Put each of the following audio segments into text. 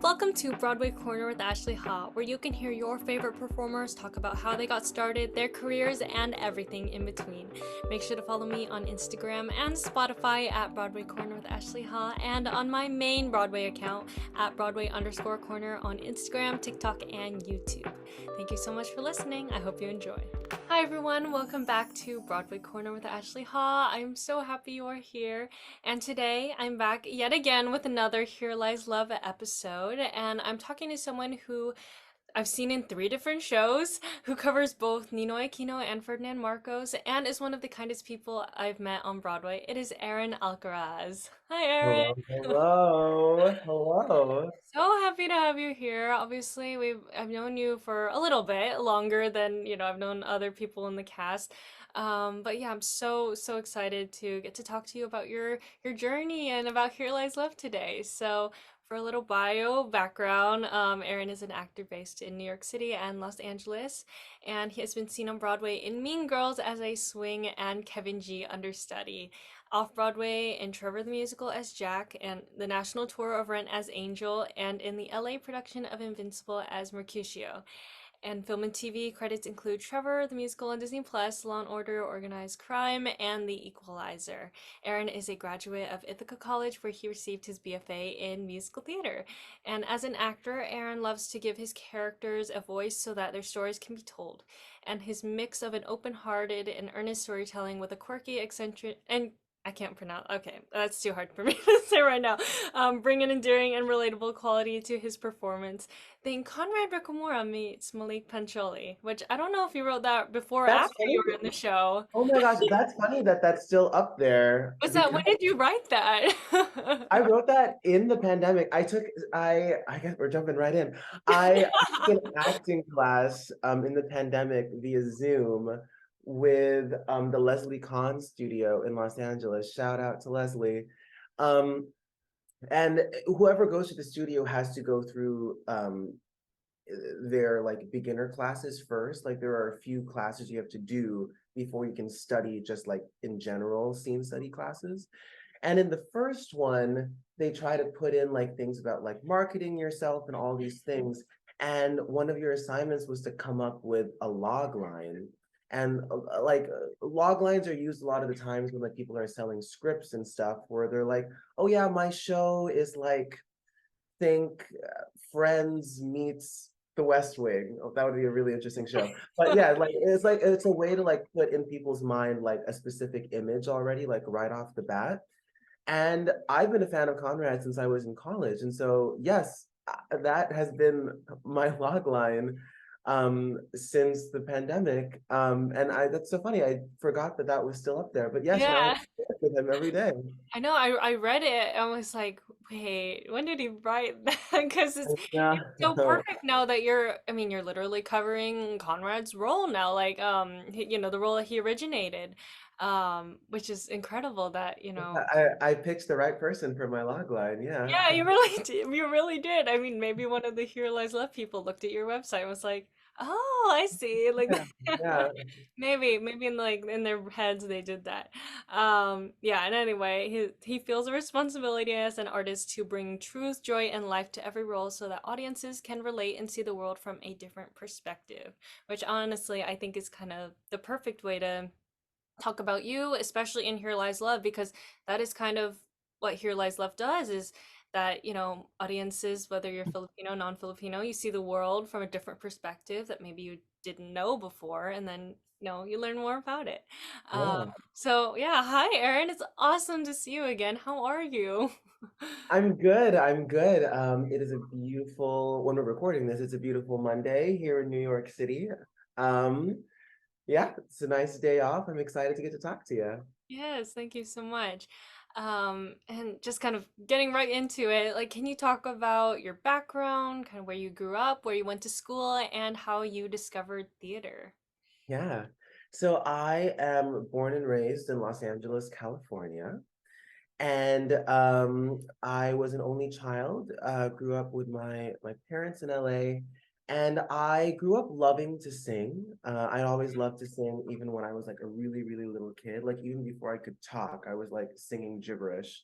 Welcome to Broadway Corner with Ashley Ha, where you can hear your favorite performers talk about how they got started, their careers, and everything in between. Make sure to follow me on Instagram and Spotify at Broadway Corner with Ashley Ha, and on my main Broadway account at Broadway_Corner on Instagram, TikTok, and YouTube. Thank you so much for listening. I hope you enjoy. Hi everyone, welcome back to Broadway Corner with Ashley Ha. I'm so happy you are here. And today I'm back yet again with another Here Lies Love episode. And I'm talking to someone who I've seen in 3 different shows, who covers both Ninoy Aquino and Ferdinand Marcos, and is one of the kindest people I've met on Broadway. It is Erin Alcaraz. Hi, Erin. Hello, hello, hello. So happy to have you here. Obviously, I've known you for a little bit longer than, I've known other people in the cast. But yeah, I'm so excited to get to talk to you about your journey and about Here Lies Love today. So for a little bio background, Aaron is an actor based in New York City and Los Angeles, and he has been seen on Broadway in Mean Girls as a swing and Kevin G understudy, Off-Broadway in Trevor the Musical as Jack, and the national tour of Rent as Angel, and in the LA production of Invincible as Mercutio. And film and TV credits include Trevor, the musical on Disney Plus, Law and Order, Organized Crime, and The Equalizer. Aaron is a graduate of Ithaca College, where he received his BFA in musical theater. And as an actor, Aaron loves to give his characters a voice so that their stories can be told. And his mix of an open-hearted and earnest storytelling with a quirky, eccentric, and I can't pronounce. Okay, that's too hard for me to say right now. Bring an endearing and relatable quality to his performance. Then Conrad Ricamora meets Maulik Pancholy, which I don't know if you wrote that before or That's after funny. you were in the show. Oh my gosh, that's funny that that's still up there Was that because when did you write that? I wrote that in the pandemic. I guess we're jumping right in. I took an acting class in the pandemic via Zoom with the Leslie Kahn studio in Los Angeles. Shout out to Leslie. Um, and whoever goes to the studio has to go through their like beginner classes first. Like there are a few classes you have to do before you can study just like in general scene study classes. And in the first one, they try to put in like things about like marketing yourself and all these things. And one of your assignments was to come up with a log line. And log lines are used a lot of the times when like people are selling scripts and stuff where they're like, oh yeah, my show is like think Friends meets The West Wing. Oh, that would be a really interesting show. But yeah, like it's a way to like put in people's mind like a specific image already, like right off the bat. And I've been a fan of Conrad since I was in college. And so yes, that has been my log line since the pandemic. And I that's so funny. I forgot that that was still up there. But yes, now I Yeah, work with him every day. I know. I read it. I was like, wait, when did he write that? Because Yeah. it's so perfect now that you're literally covering Conrad's role now, like the role that he originated, which is incredible that, I picked the right person for my log line. Yeah. yeah, you really did. You really did. I mean, maybe one of the Here Lies Love people looked at your website and was like, "Oh, I see." Like, Yeah. Yeah. maybe in like in their heads they did that. Yeah. And anyway, he feels a responsibility as an artist to bring truth, joy, and life to every role, so that audiences can relate and see the world from a different perspective. Which honestly, I think is kind of the perfect way to talk about you, especially in Here Lies Love, because that is kind of what Here Lies Love does, is that, audiences, whether you're Filipino, non-Filipino, you see the world from a different perspective that maybe you didn't know before, and then, you learn more about it. Yeah. So yeah, hi Erin, it's awesome to see you again. How are you? I'm good. I'm good. It is a beautiful, when we're recording this, it's a beautiful Monday here in New York City. Um, yeah, it's a nice day off. I'm excited to get to talk to you. Yes, thank you so much. And just kind of getting right into it, like, can you talk about your background, kind of where you grew up, where you went to school, and how you discovered theater? Yeah. So I am born and raised in Los Angeles, California. And I was an only child, grew up with my parents in LA, and I grew up loving to sing. I always loved to sing, even when I was like a really, really little kid. Like even before I could talk, I was like singing gibberish.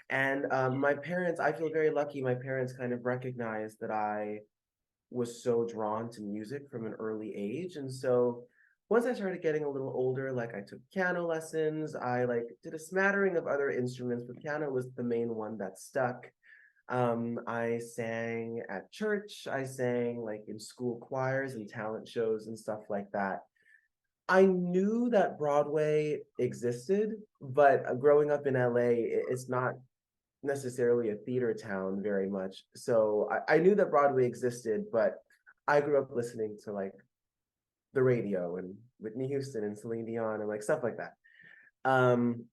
And my parents, I feel very lucky. My parents kind of recognized that I was so drawn to music from an early age. And so once I started getting a little older, like I took piano lessons, I like did a smattering of other instruments, but piano was the main one that stuck. I sang at church, I sang like in school choirs and talent shows and stuff like that. I knew that Broadway existed, but growing up in LA, it's not necessarily a theater town very much. So I knew that Broadway existed, but I grew up listening to like the radio and Whitney Houston and Celine Dion and like stuff like that. Um,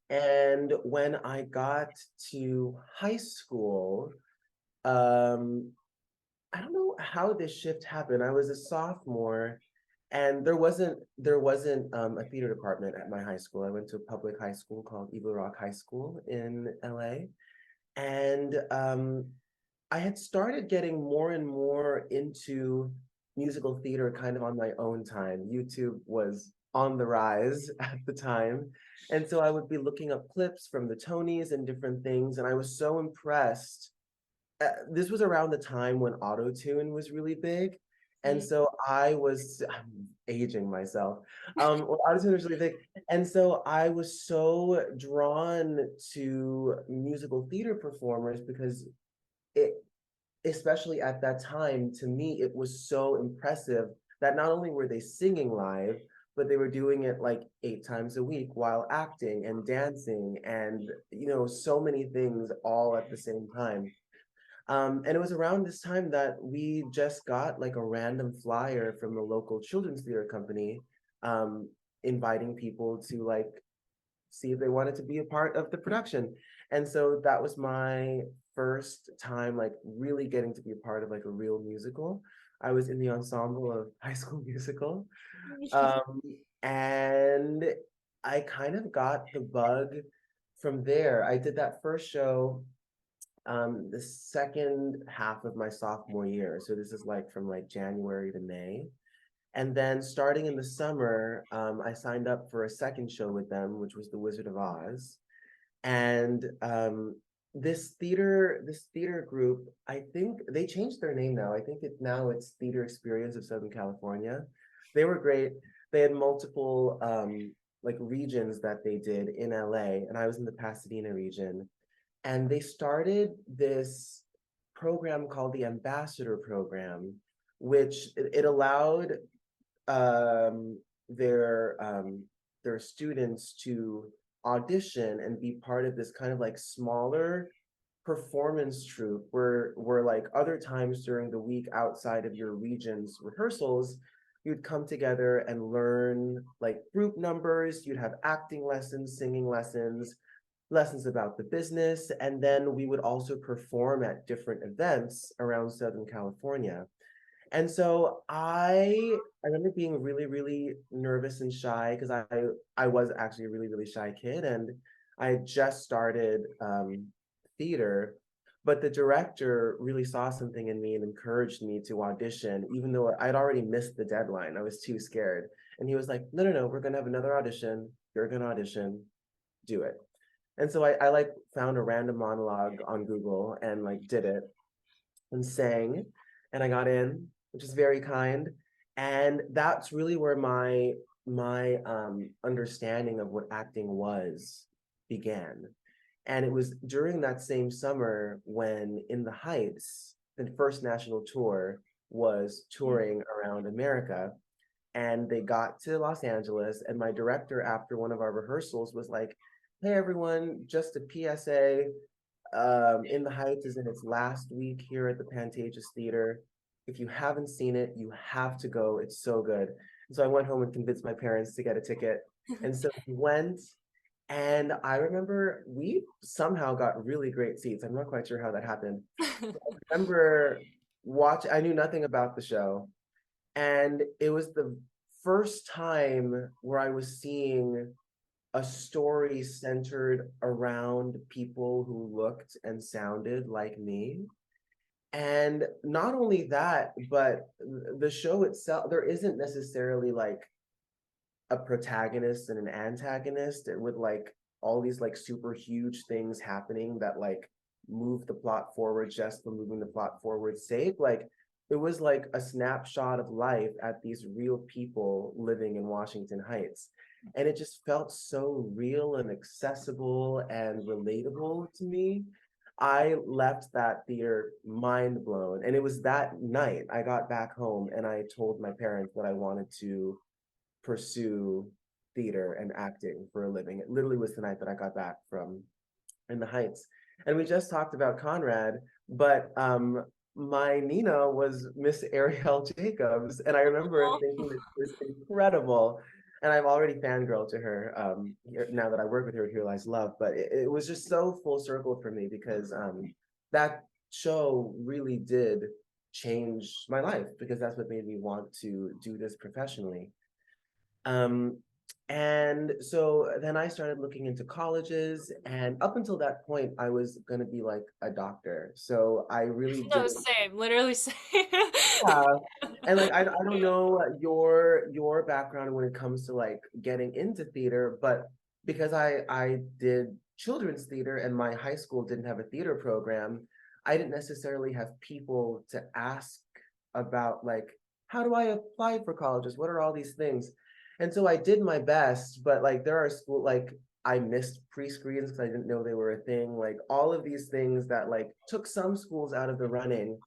and when I got to high school, um, I don't know how this shift happened. I was a sophomore and there wasn't a theater department at my high school. I went to a public high school called Eagle Rock High School in LA. And I had started getting more and more into musical theater kind of on my own time. YouTube was on the rise at the time. And so I would be looking up clips from the Tonys and different things. And I was so impressed. This was around the time when auto-tune was really big. And Mhm. so I'm aging myself. When auto-tune was really big. And so I was so drawn to musical theater performers because it, especially at that time, to me, it was so impressive that not only were they singing live, but they were doing it like 8 times a week while acting and dancing and, so many things all at the same time. And it was around this time that we just got like a random flyer from the local children's theater company, um, inviting people to like see if they wanted to be a part of the production. And so that was my first time like really getting to be a part of like a real musical. I was in the ensemble of High School Musical. Um, and I kind of got the bug from there. I did that first show the second half of my sophomore year. So this is like from like January to May. And then starting in the summer, I signed up for a second show with them, which was The Wizard of Oz. And this theater group, I think they changed their name now. I think it's Theater Experience of Southern California. They were great. They had multiple like regions that they did in LA, and I was in the Pasadena region. And they started this program called the Ambassador Program, which it allowed um, their um, their students to audition and be part of this kind of like smaller performance troupe where like other times during the week outside of your region's rehearsals, you'd come together and learn like group numbers, you'd have acting lessons, singing lessons, lessons about the business, and then we would also perform at different events around Southern California. And so I remember being really, really nervous and shy because I was actually a really, really shy kid and I had just started theater, but the director really saw something in me and encouraged me to audition, even though I'd already missed the deadline. I was too scared. And he was like, no, no, no, we're gonna have another audition. You're gonna audition, do it. And so I like found a random monologue on Google and like did it and sang, and I got in, which is very kind. And that's really where my understanding of what acting was began. And it was during that same summer when In the Heights, the first national tour, was touring around America. And they got to Los Angeles, and my director, after one of our rehearsals, was like, "Hey, everyone, just a PSA. In the Heights is in its last week here at the Pantages Theater. If you haven't seen it, you have to go. It's so good." And so I went home and convinced my parents to get a ticket. And so we went, and I remember we somehow got really great seats. I'm not quite sure how that happened. I remember I knew nothing about the show. And it was the first time where I was seeing a story centered around people who looked and sounded like me. And not only that, but the show itself, there isn't necessarily like a protagonist and an antagonist with like all these like super huge things happening that like move the plot forward just for moving the plot forward's sake. Like it was like a snapshot of life at these real people living in Washington Heights. And it just felt so real and accessible and relatable to me. I left that theater mind blown. And it was that night I got back home and I told my parents that I wanted to pursue theater and acting for a living. It literally was the night that I got back from in the Heights. And we just talked about Conrad, but my Nina was Miss Ariel Jacobs. And I remember thinking that she was incredible. And I've already fangirled to her now that I work with her at Here Lies Love. But it was just so full circle for me because that show really did change my life because that's what made me want to do this professionally. Um, and so then I started looking into colleges, and up until that point, I was gonna be like a doctor. So I really No, didn't, same, literally same. yeah. And like I don't know your background when it comes to like getting into theater, but because I did children's theater and my high school didn't have a theater program, I didn't necessarily have people to ask about like how do I apply for colleges? What are all these things? And so I did my best, but like there are school like I missed pre-screens because I didn't know they were a thing. Like all of these things that like took some schools out of the running.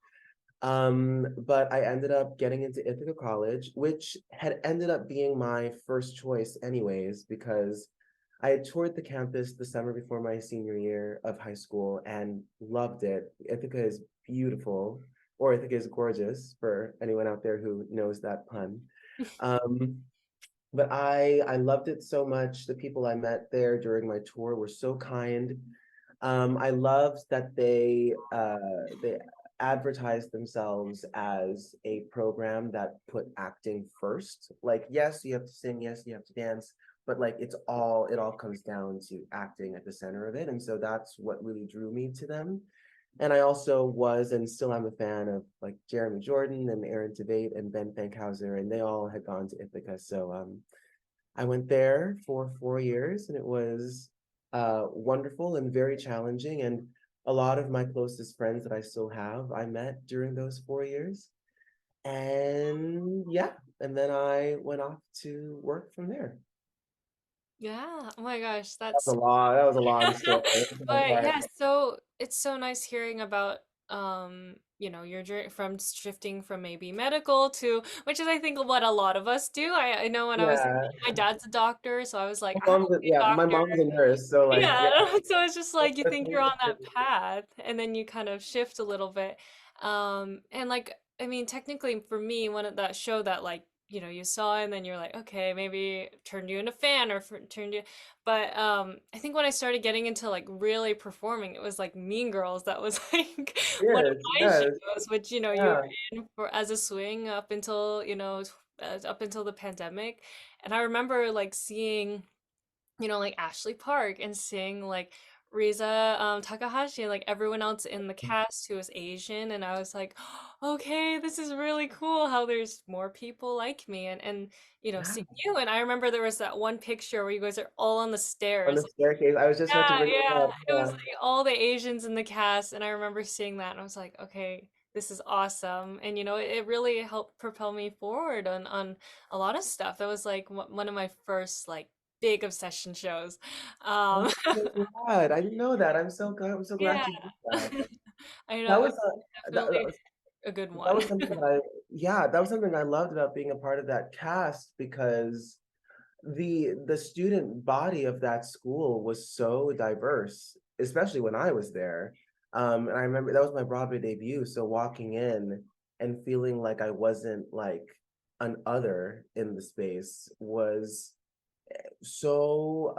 But I ended up getting into Ithaca College, which had ended up being my first choice anyways, because I had toured the campus the summer before my senior year of high school and loved it. Ithaca is beautiful, or Ithaca is gorgeous for anyone out there who knows that pun. Um, but I loved it so much. The people I met there during my tour were so kind. I loved that they advertised themselves as a program that put acting first. Like, yes, you have to sing, yes, you have to dance, but like it all comes down to acting at the center of it. And so that's what really drew me to them. And I also was and still am a fan of like Jeremy Jordan and Aaron Tveit and Ben Fankhauser, and they all had gone to Ithaca. So I went there for 4 years, and it was wonderful and very challenging. And a lot of my closest friends that I still have, I met during those 4 years. And yeah, and then I went off to work from there. Yeah. Oh my gosh, That that's was a long, that was a long story. but yeah, so it's so nice hearing about your journey from shifting from maybe medical to which is I think what a lot of us do. I know when I was Yeah, my dad's a doctor, so I was like, my I want mom's to a, be a yeah, my doctor. mom's a nurse, so like Yeah, yeah. so it's just like you think you're on that path and then you kind of shift a little bit. And like I mean technically for me one of that show that like you saw and then you're like okay maybe turned you into fan or turned you but I think when I started getting into like really performing it was like Mean Girls that was like one of Yes, my yes, shows which you were yeah. in for as a swing up until up until the pandemic and I remember like seeing like Ashley Park and seeing like Riza Takahashi and like everyone else in the cast who was Asian and I was like, okay, this is really cool how there's more people like me and Yeah. seeing you and I remember there was that one picture where you guys are all on the On stairs. the staircase. I was just about to Yeah, bring it yeah. up. It was Yeah. like all the Asians in the cast and I remember seeing that and I was like, okay, this is awesome. And it really helped propel me forward on a lot of stuff. That was like one of my first like big obsession shows. Oh, Um, I'm so glad. I didn't know that. I'm so glad. I'm so glad yeah. you did that. I That know, was it's that definitely was a good that one. was something that yeah, that was something I loved about being a part of that cast because the student body of that school was so diverse, especially when I was there. And I remember that was my Broadway debut, so walking in and feeling like I wasn't like an other in the space was so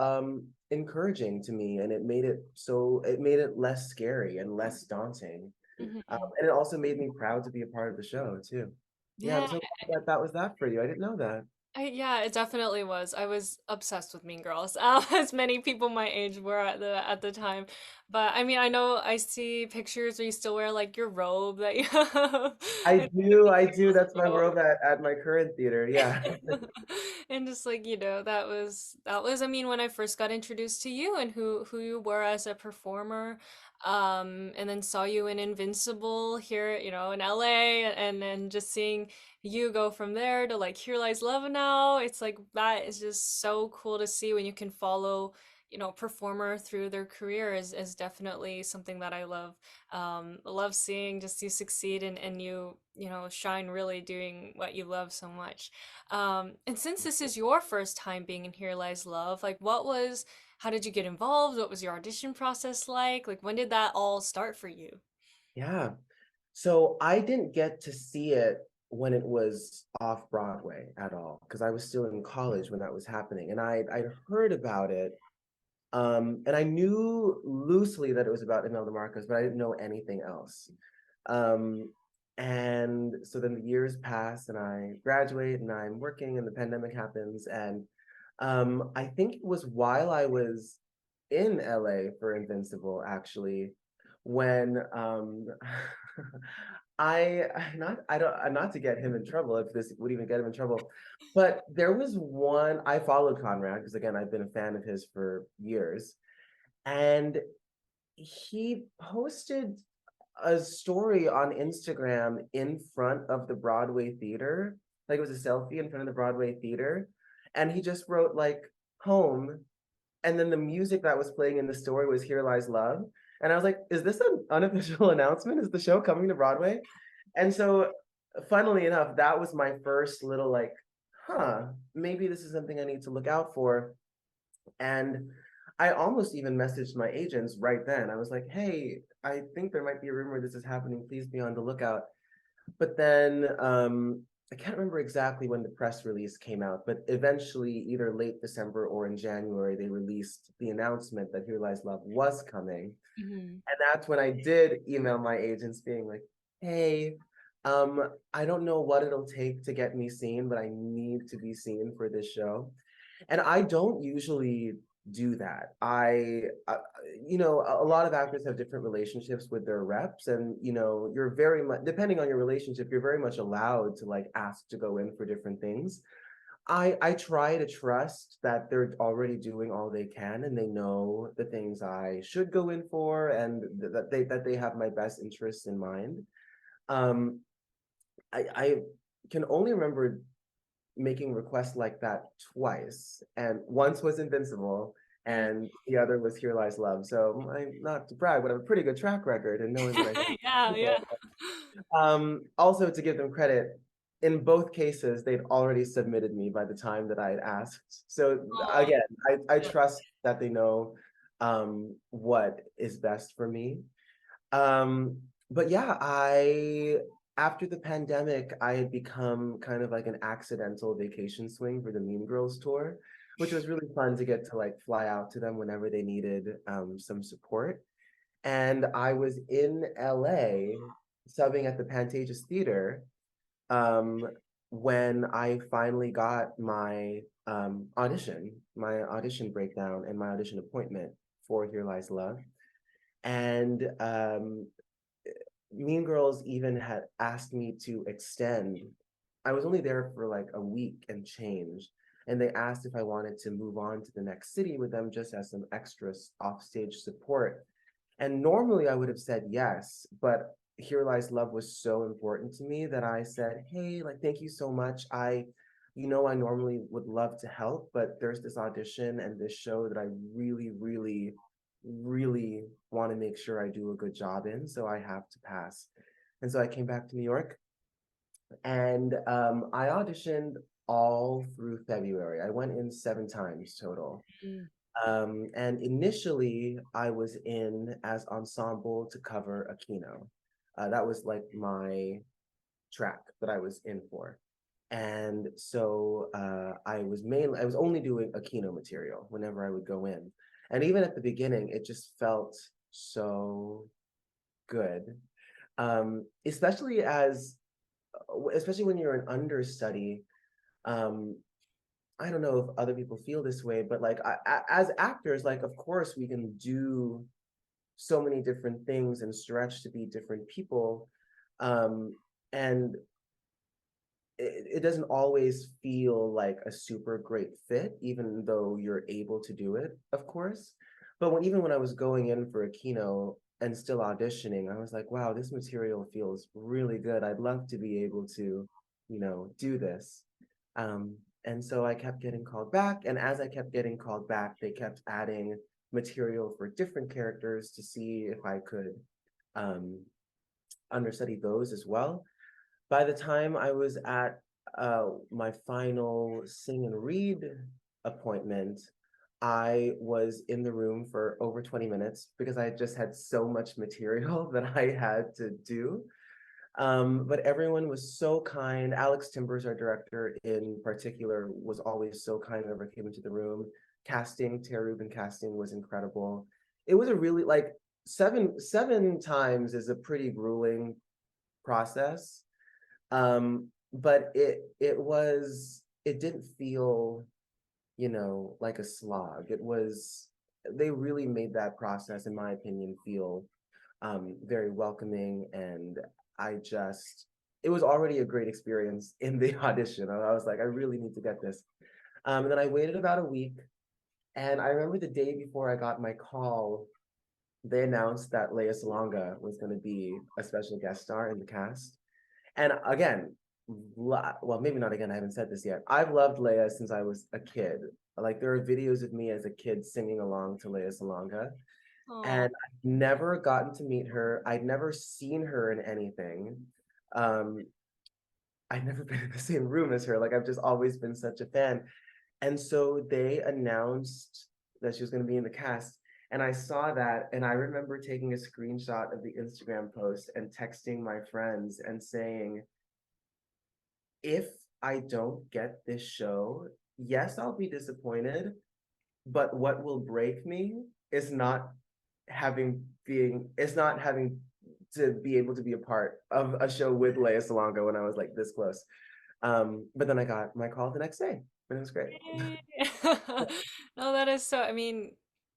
encouraging to me, and it made it less scary and less daunting. Mhm. And it also made me proud to be a part of the show too. Yeah, I'm Yeah, so glad that that was that for you. I didn't know that. yeah, it definitely was. I was obsessed with Mean Girls, as many people my age were at the time. But I mean, I know I see pictures where you still wear like your robe that you have. I It's do, the I Mean do. Girls That's my robe. robe at my current theater. Yeah. And just like, that was I mean when I first got introduced to you and who you were as a performer, and then saw you in Invincible here, in LA, and then just seeing you go from there to like Here Lies Love now. It's like that is just so cool to see when you can follow, performer through their career is definitely something that I love. I love seeing just you succeed and you shine really doing what you love so much. And since this is your first time being in Here Lies Love, like how did you get involved? What was your audition process like? Like when did that all start for you? Yeah. So I didn't get to see it when it was off Broadway at all, because I was still in college when that was happening. And I'd heard about it. And I knew loosely that it was about Imelda Marcos, but I didn't know anything else. Um, and so then the years pass and I graduate and I'm working and the pandemic happens. And I think it was while I was in LA for Invincible, actually, when I don't not to get him in trouble if this would even get him in trouble, but there was one I followed Conrad because again I've been a fan of his for years, and he posted a story on Instagram in front of the Broadway theater. Like it was a selfie in front of the Broadway theater. And he just wrote like home. And then the music that was playing in the story was Here Lies Love. And I was like, is this an unofficial announcement? Is the show coming to Broadway? And so, funnily enough, that was my first little like, huh, maybe this is something I need to look out for. And I almost even messaged my agents right then. I was like, hey, I think there might be a rumor this is happening. Please be on the lookout. But then I can't remember exactly when the press release came out, but eventually, either late December or in January, they released the announcement that Here Lies Love was coming. Hmm. And that's when I did email my agents being like, hey, I don't know what it'll take to get me seen, but I need to be seen for this show. And I don't usually do that. A lot of actors have different relationships with their reps, and you're very much depending on your relationship, you're very much allowed to like ask to go in for different things. I try to trust that they're already doing all they can and they know the things I should go in for and that they have my best interests in mind. Um, I can only remember making requests like that twice, and once was Invincible, Mm. and the other was Here Lies Love. So I'm not to brag, but I have a pretty good track record in knowing what I think of Yeah, yeah. people. Also, to give them credit, in both cases, they'd already submitted me by the time that I had asked. So Aw, again, I yeah. trust that they know what is best for me. Um, but yeah, I after the pandemic, I had become kind of like an accidental vacation swing for the Mean Girls tour, which was really fun to get to like fly out to them whenever they needed some support. And I was in LA subbing at the Pantages Theater um, when I finally got my audition breakdown and my audition appointment for Here Lies Love. And Mean Girls even had asked me to extend. I was only there for like a week and change, and they asked if I wanted to move on to the next city with them just as some extra offstage support. And normally I would have said yes, but Here Lies Love was so important to me that I said, hey, like, thank you so much. I normally would love to help, but there's this audition and this show that I really, really, really want to make sure I do a good job in. So I have to pass. And so I came back to New York and I auditioned all through February. I went in 7 times total. Mm. And initially, I was in as ensemble to cover Aquino. That was like my track that I was in for. And so I was only doing Aquino material whenever I would go in. And even at the beginning, it just felt so good. Especially especially when you're an understudy, um, I don't know if other people feel this way, but like as actors, like of course we can do so many different things and stretch to be different people. Um, and it doesn't always feel like a super great fit, even though you're able to do it, of course. But even when I was going in for a keynote and still auditioning, I was like, wow, this material feels really good. I'd love to be able to, do this. Um, and so I kept getting called back. And as I kept getting called back, they kept adding material for different characters to see if I could um, understudy those as well. By the time I was at my final sing and read appointment, I was in the room for over 20 minutes because I just had so much material that I had to do. But everyone was so kind. Alex Timbers, our director in particular, was always so kind whenever I came into the room. Casting, Tara Rubin casting was incredible. It was a really like seven times is a pretty grueling process. But it didn't feel, like a slog. They really made that process, in my opinion, feel very welcoming. And I just, it was already a great experience in the audition. I was like, I really need to get this. And then I waited about a week. And I remember the day before I got my call, they announced that Lea Salonga was going to be a special guest star in the cast. And again, well, maybe not again, I haven't said this yet. I've loved Leia since I was a kid. Like there are videos of me as a kid singing along to Leia Salonga. And Oh, I've never gotten to meet her. I'd never seen her in anything. Um, I'd never been in the same room as her. Like I've just always been such a fan. And so they announced that she was going to be in the cast. And I saw that, and I remember taking a screenshot of the Instagram post and texting my friends and saying, if I don't get this show, yes, I'll be disappointed, but what will break me is not having to be able to be a part of a show with Lea Salonga when I was like this close. But then I got my call the next day, and it was great. yay. No, that is so, I mean,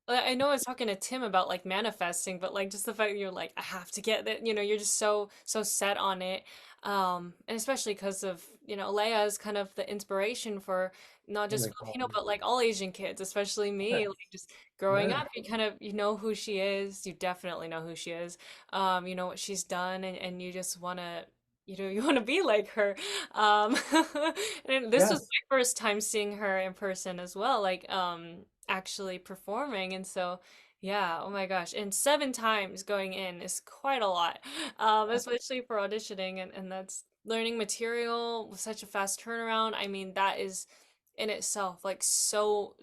I know I was talking to Tim about like manifesting, but like just the fact that you're like, I have to get that, you're just so set on it. And especially because of, Leia is kind of the inspiration for not Oh my just God. Filipino, but like all Asian kids, especially me, like Yes. just growing Yeah. up, you know who she is. You definitely know who she is. You know what she's done, and you just wanna, you want to be like her. Um, and this was Yes. my first time seeing her in person as well, like actually performing. And so yeah, oh my gosh. And 7 times going in is quite a lot. Especially for auditioning, and that's learning material with such a fast turnaround. I mean, that is in itself like so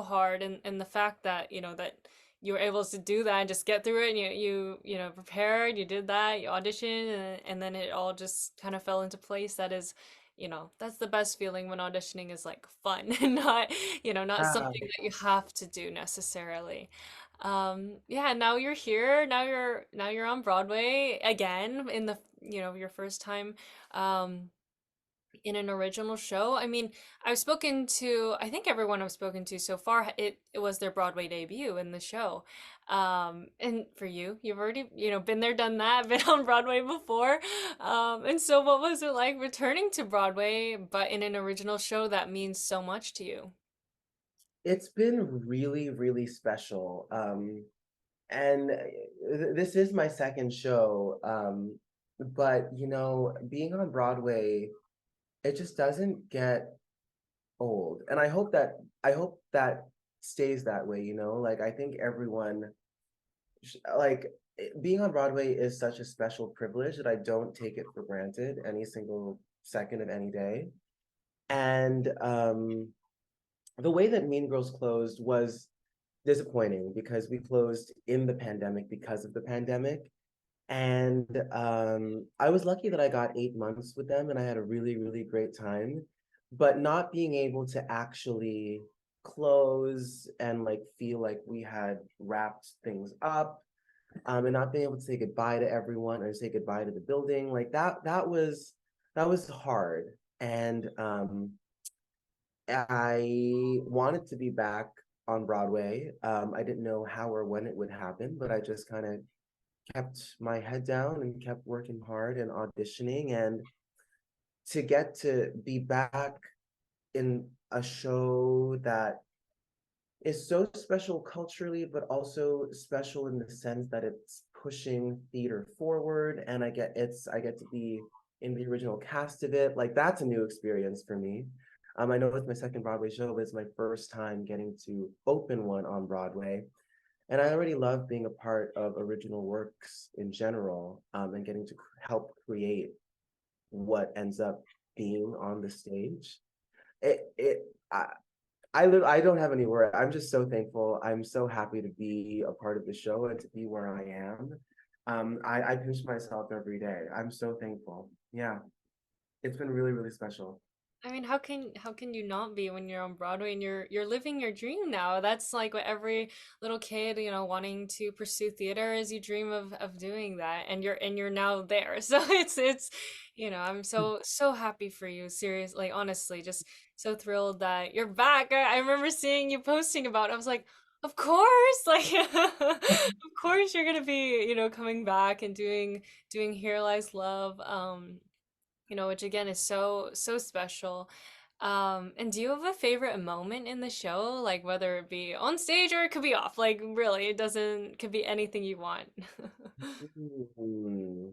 hard, and the fact that, that you were able to do that and just get through it, and you prepared, you did that, you auditioned, and then it all just kind of fell into place. That is, that's the best feeling when auditioning is like fun and not, not Yeah. something that you have to do necessarily. Yeah, now you're here. Now you're on Broadway again in the, your first time in an original show. I mean, I think everyone I've spoken to so far, it was their Broadway debut in the show. And for you, you've already, been there, done that, been on Broadway before. And so what was it like returning to Broadway, but in an original show that means so much to you? It's been really, really special. And this is my second show. But being on Broadway, it just doesn't get old. And I hope that stays that way, Like I think everyone like being on Broadway is such a special privilege that I don't take it for granted any single second of any day. And the way that Mean Girls closed was disappointing because we closed in the pandemic because of the pandemic. And I was lucky that I got 8 months with them and I had a really, really great time. But not being able to actually close and like feel like we had wrapped things up, and not being able to say goodbye to everyone or say goodbye to the building, like that was hard. And I wanted to be back on Broadway. I didn't know how or when it would happen, but I just kind of kept my head down and kept working hard and auditioning. And to get to be back in a show that is so special culturally, but also special in the sense that it's pushing theater forward, and I get to be in the original cast of it. Like that's a new experience for me. I know it's my second Broadway show, but it's my first time getting to open one on Broadway. And I already love being a part of original works in general, and getting to help create what ends up being on the stage. It, it, I, I don't have any word. I'm just so thankful. I'm so happy to be a part of the show and to be where I am. I pinch myself every day. I'm so thankful. Yeah, it's been really, really special. I mean, how can you not be when you're on Broadway and you're living your dream now? That's like what every little kid, you know, wanting to pursue theater is you dream of doing that, and you're now there. So it's you know, I'm so happy for you. Serious, like honestly, just so thrilled that you're back. I remember seeing you posting about it. I was like, of course, like of course you're gonna be, you know, coming back and doing Here Lies Love. You know, which again is so special. And do you have a favorite moment in the show, like whether it be on stage or it could be off? Like really, it doesn't could be anything you want. Mm.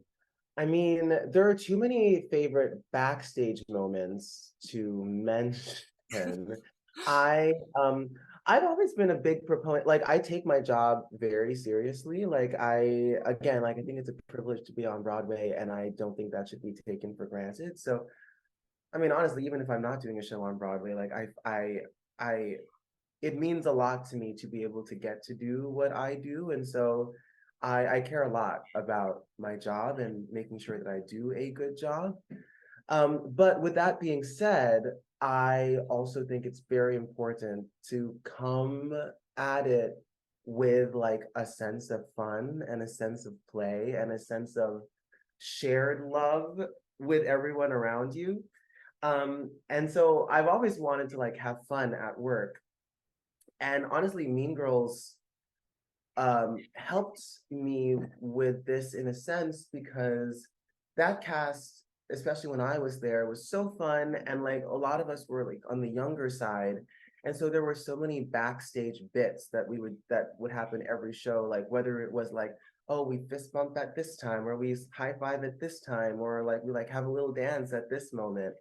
I mean, there are too many favorite backstage moments to mention. I I've always been a big proponent, like I take my job very seriously. Like I again, like I think it's a privilege to be on Broadway and I don't think that should be taken for granted. So I mean, honestly, even if I'm not doing a show on Broadway, like I it means a lot to me to be able to get to do what I do. And so I care a lot about my job and making sure that I do a good job. But with that being said, I also think it's very important to come at it with like a sense of fun and a sense of play and a sense of shared love with everyone around you. And so I've always wanted to like have fun at work. And honestly, Mean Girls helped me with this in a sense because that cast, especially when I was there, was so fun. And like a lot of us were like on the younger side. And so there were so many backstage bits that would happen every show, like whether it was like, oh, we fist bump at this time, or we high five at this time, or like we like have a little dance at this moment.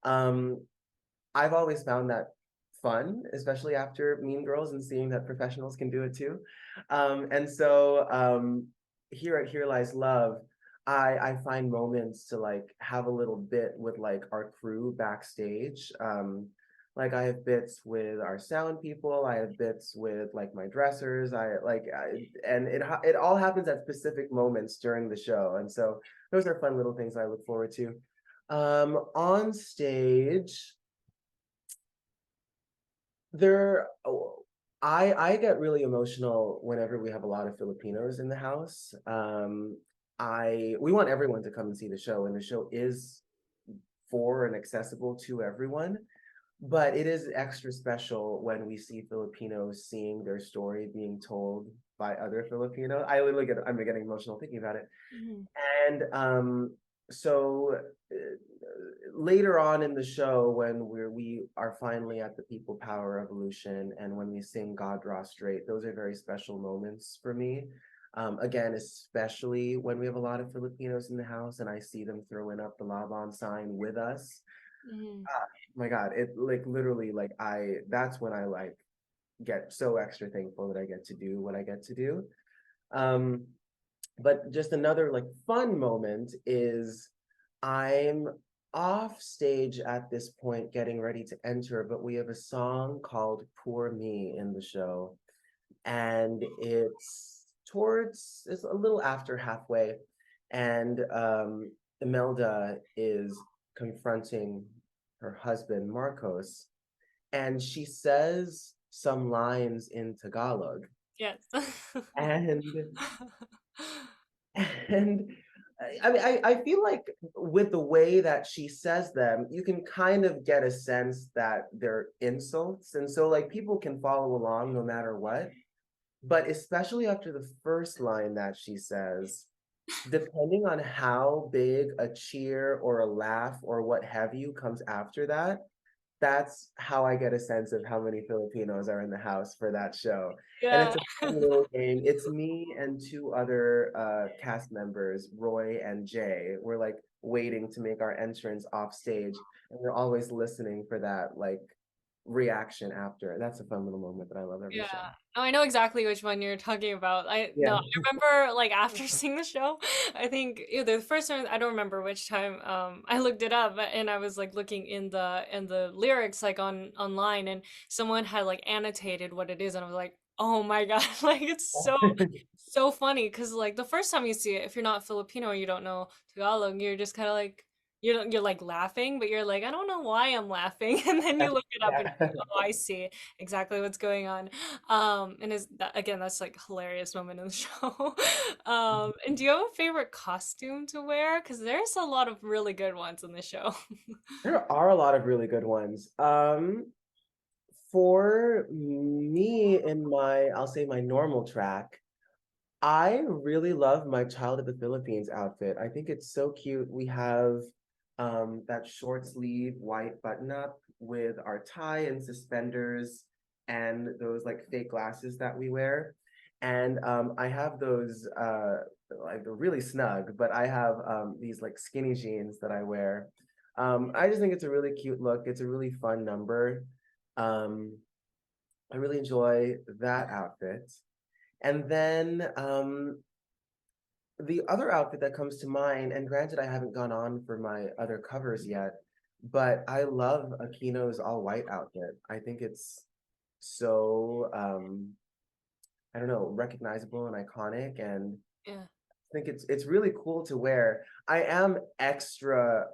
Um, I've always found that fun, especially after Mean Girls and seeing that professionals can do it too. And so here at Here Lies Love, I find moments to like have a little bit with like our crew backstage. Like I have bits with our sound people, I have bits with like my dressers, and it all happens at specific moments during the show. And so those are fun little things I look forward to. On stage, there, oh, I get really emotional whenever we have a lot of Filipinos in the house. I we want everyone to come and see the show, and the show is for and accessible to everyone. But it is extra special when we see Filipinos seeing their story being told by other Filipinos. I'm getting emotional thinking about it. Mhm. And so later on in the show, when we are finally at the People Power Revolution, and when we sing "God Draw Straight," those are very special moments for me. Again, especially when we have a lot of Filipinos in the house, and I see them throwing up the Laban sign with us. Mhm. Ah, my God, it like literally like that's when I like get so extra thankful that I get to do what I get to do. Um, but just another like fun moment is I'm off stage at this point getting ready to enter, but we have a song called Poor Me in the show. And it's a little after halfway. And Imelda is confronting her husband, Marcos, and she says some lines in Tagalog. Yes. And And I mean, I feel like with the way that she says them, you can kind of get a sense that they're insults. And so, like, people can follow along no matter what. But especially after the first line that she says, depending on how big a cheer or a laugh or what have you comes after that, that's how I get a sense of how many Filipinos are in the house for that show. And Yeah. it's a fun little game. It's me and two other cast members, Roy and Jay. We're like waiting to make our entrance off stage, and we're always listening for that like reaction after. That's a fun little moment that I love every Yeah. show. No, I know exactly which one you're talking about. I no, Yeah. I remember like after seeing the show, I think either the first time, I don't remember which time, I looked it up and I was like looking in the lyrics like on online, and someone had like annotated what it is, and I was like, oh my God, like it's so funny because like the first time you see it, if you're not Filipino or you don't know Tagalog, you're just kind of like you're like laughing, but you're like, I don't know why I'm laughing. And then you look it up and you're Yeah. like, oh, I see exactly what's going on. And is that again, that's like hilarious moment in the show. And do you have a favorite costume to wear? Because there's a lot of really good ones in the show. There are a lot of really good ones. For me in my, I'll say my normal track, I really love my Child of the Philippines outfit. I think it's so cute. We have that short sleeve white button up with our tie and suspenders and those like fake glasses that we wear. And I have those like they're really snug, but I have these like skinny jeans that I wear. I just think it's a really cute look. It's a really fun number. Um, I really enjoy that outfit. And then the other outfit that comes to mind, and granted, I haven't gone on for my other covers yet, but I love Aquino's all white outfit. I think it's so, I don't know, recognizable and iconic, and Yeah. I think it's really cool to wear. I am extra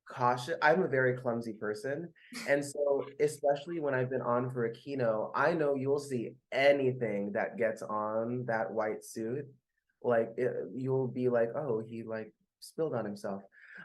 cautious. I'm a very clumsy person. And so, especially when I've been on for a keynote, I know you'll see anything that gets on that white suit. Like you'll be like, oh, he like spilled on himself.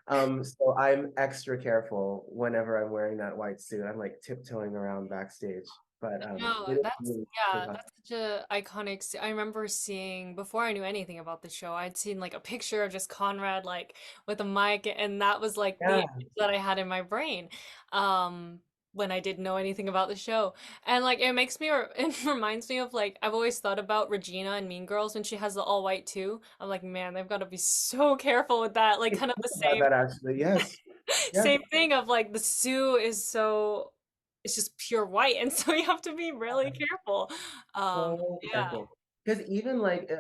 So I'm extra careful whenever I'm wearing that white suit. I'm like tiptoeing around backstage. But it No, is that's really cool yeah, costume. that's such a iconic. I remember seeing before I knew anything about the show. I'd seen like a picture of just Conrad like with a mic, and that was like the Yeah. image that I had in my brain, um, when I didn't know anything about the show. And like it makes me, it reminds me of like I've always thought about Regina and Mean Girls when she has the all white too. I'm like, man, they've got to be so careful with that. Like kind of the About same that actually. Yes. Yeah. same thing of like the Sioux is so it's just pure white, and so you have to be really careful. So Yeah, careful. Because even like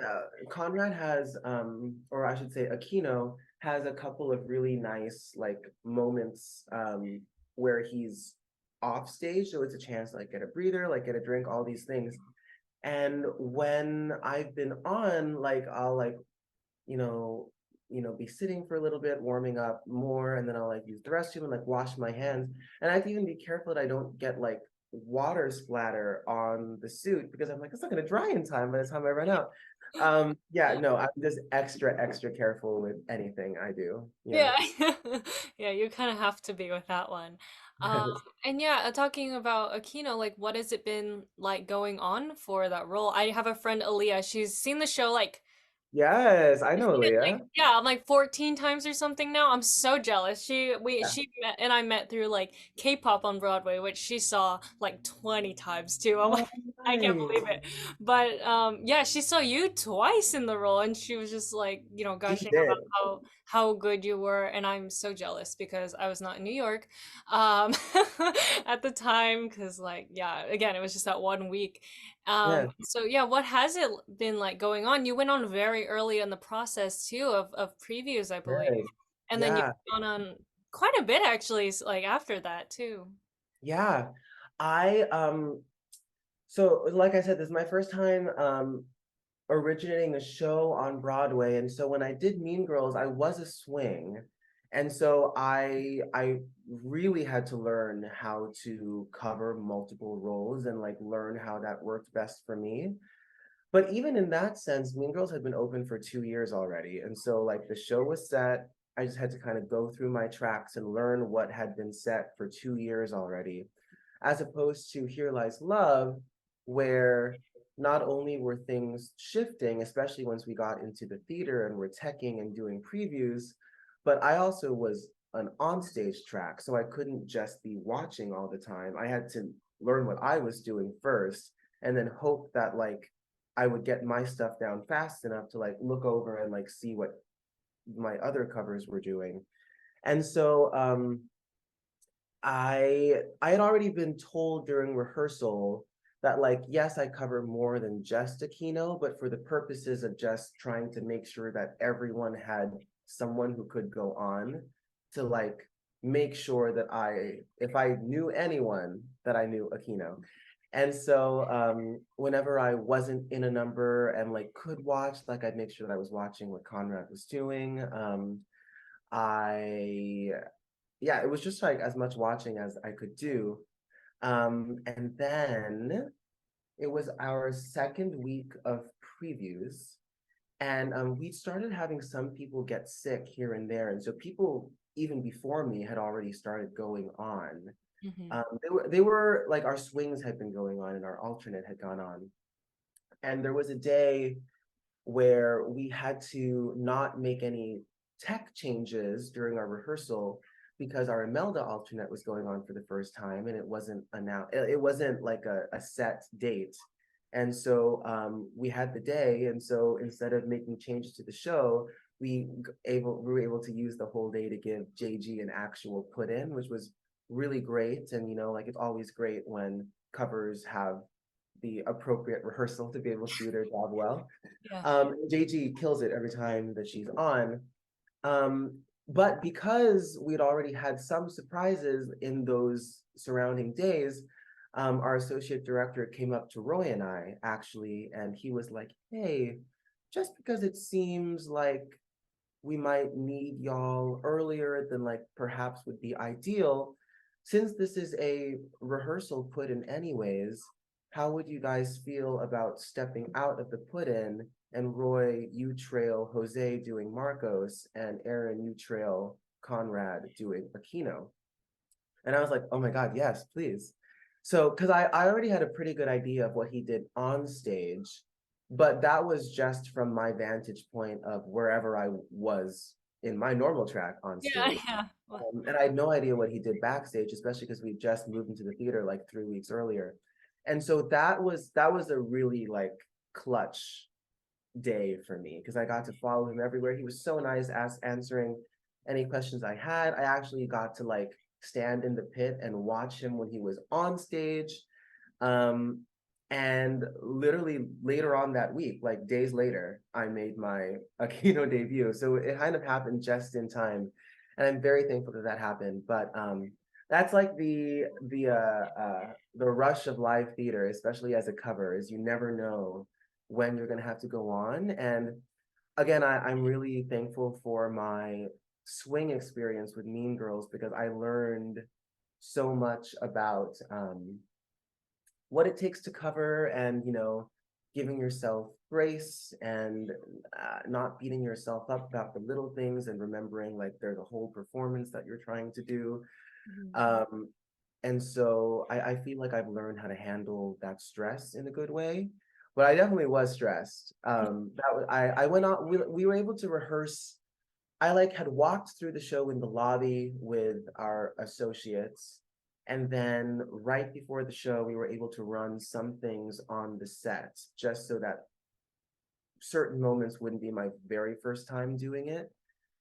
Conrad has, or I should say Aquino has a couple of really nice like moments where he's off stage. So it's a chance to like get a breather, like get a drink, all these things. And when I've been on, like I'll like you know, be sitting for a little bit, warming up more, and then I'll like use the restroom and like wash my hands. And I have to even be careful that I don't get like water splatter on the suit because I'm like, it's not gonna dry in time by the time I run out. Yeah, no, I'm just extra careful with anything I do. Yeah. yeah, yeah. You kind of have to be with that one. Um, and yeah, talking about Aquino, like, what has it been like going on for that role? I have a friend, Aaliyah. She's seen the show like Yes, I I've know, seen it like Leah. yeah, I'm like 14 times or something now. I'm so jealous. Yeah. She met and I met through like K-pop on Broadway, which she saw like 20 times too. I'm like Oh, I can't nice. believe it. But yeah, she saw you twice in the role and she was just like, you know, She gushing did. about how good you were, and I'm so jealous because I was not in New York at the time because like yeah, again, it was just that 1 week. Yeah. So yeah, what has it been like going on? You went on very early in the process too of previews, I believe. Good. And then you've Yeah. gone on quite a bit actually, like after that too. Yeah. I so like I said, this is my first time originating a show on Broadway. And so when I did Mean Girls, I was a swing. And so I really had to learn how to cover multiple roles and like learn how that worked best for me. But even in that sense, Mean Girls had been open for 2 years already. And so like the show was set. I just had to kind of go through my tracks and learn what had been set for 2 years already, as opposed to Here Lies Love, where not only were things shifting, especially once we got into the theater and we're teching and doing previews, but I also was an onstage track, so I couldn't just be watching all the time. I had to learn what I was doing first and then hope that like I would get my stuff down fast enough to like look over and like see what my other covers were doing. And so I had already been told during rehearsal that like yes, I cover more than just Aquino, but for the purposes of just trying to make sure that everyone had someone who could go on to like make sure that if I knew anyone, that I knew Aquino. And so whenever I wasn't in a number and like could watch, like I'd make sure that I was watching what Conrad was doing. I Yeah, it was just like as much watching as I could do. And then it was our second week of previews, and we started having some people get sick here and there. And so people even before me had already started going on. Hmm. They were like our swings had been going on and our alternate had gone on. And there was a day where we had to not make any tech changes during our rehearsal because our Imelda alternate was going on for the first time and it wasn't announced. It wasn't like a set date. And so we had the day. And so instead of making changes to the show, we were able to use the whole day to give JG an actual put in, which was really great. And like it's always great when covers have the appropriate rehearsal to be able to do their job well. Yeah. JG kills it every time that she's on. Um, but because we'd already had some surprises in those surrounding days, our associate director came up to Roy and I actually, and he was like, "Hey, just because it seems like we might need y'all earlier than like perhaps would be ideal. Since this is a rehearsal put in anyways, how would you guys feel about stepping out of the put in and Roy, you trail Jose doing Marcos and Aaron, you trail Conrad doing Aquino?" And I was like, oh my God, yes, please. So, because I already had a pretty good idea of what he did on stage, but that was just from my vantage point of wherever I was in my normal track on Yeah, stage. yeah. Well, And I had no idea what he did backstage, especially because we just moved into the theater like 3 weeks earlier. And so that was a really like clutch day for me because I got to follow him everywhere. He was so nice, answering any questions I had. I actually got to like stand in the pit and watch him when he was on stage. Um, and literally later on that week, like days later, I made my Aquino debut. So it kind of happened just in time, and I'm very thankful that that happened. But that's like the rush of live theater, especially as a cover, is you never know when you're gonna have to go on. And again, I'm really thankful for my swing experience with Mean Girls because I learned so much about what it takes to cover and giving yourself grace and not beating yourself up about the little things and remembering like there's a whole performance that you're trying to do. mhm. um, and so I feel like I've learned how to handle that stress in a good way. But I definitely was stressed. I went on. We were able to rehearse. I like had walked through the show in the lobby with our associates, and then right before the show, we were able to run some things on the set just so that certain moments wouldn't be my very first time doing it.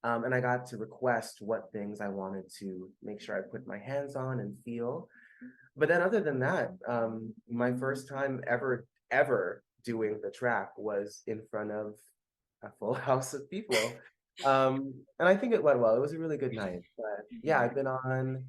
And I got to request what things I wanted to make sure I put my hands on and feel. But then, other than that, my first time ever doing the track was in front of a full house of people. And I think it went well. It was a really good night. But yeah, I've been on,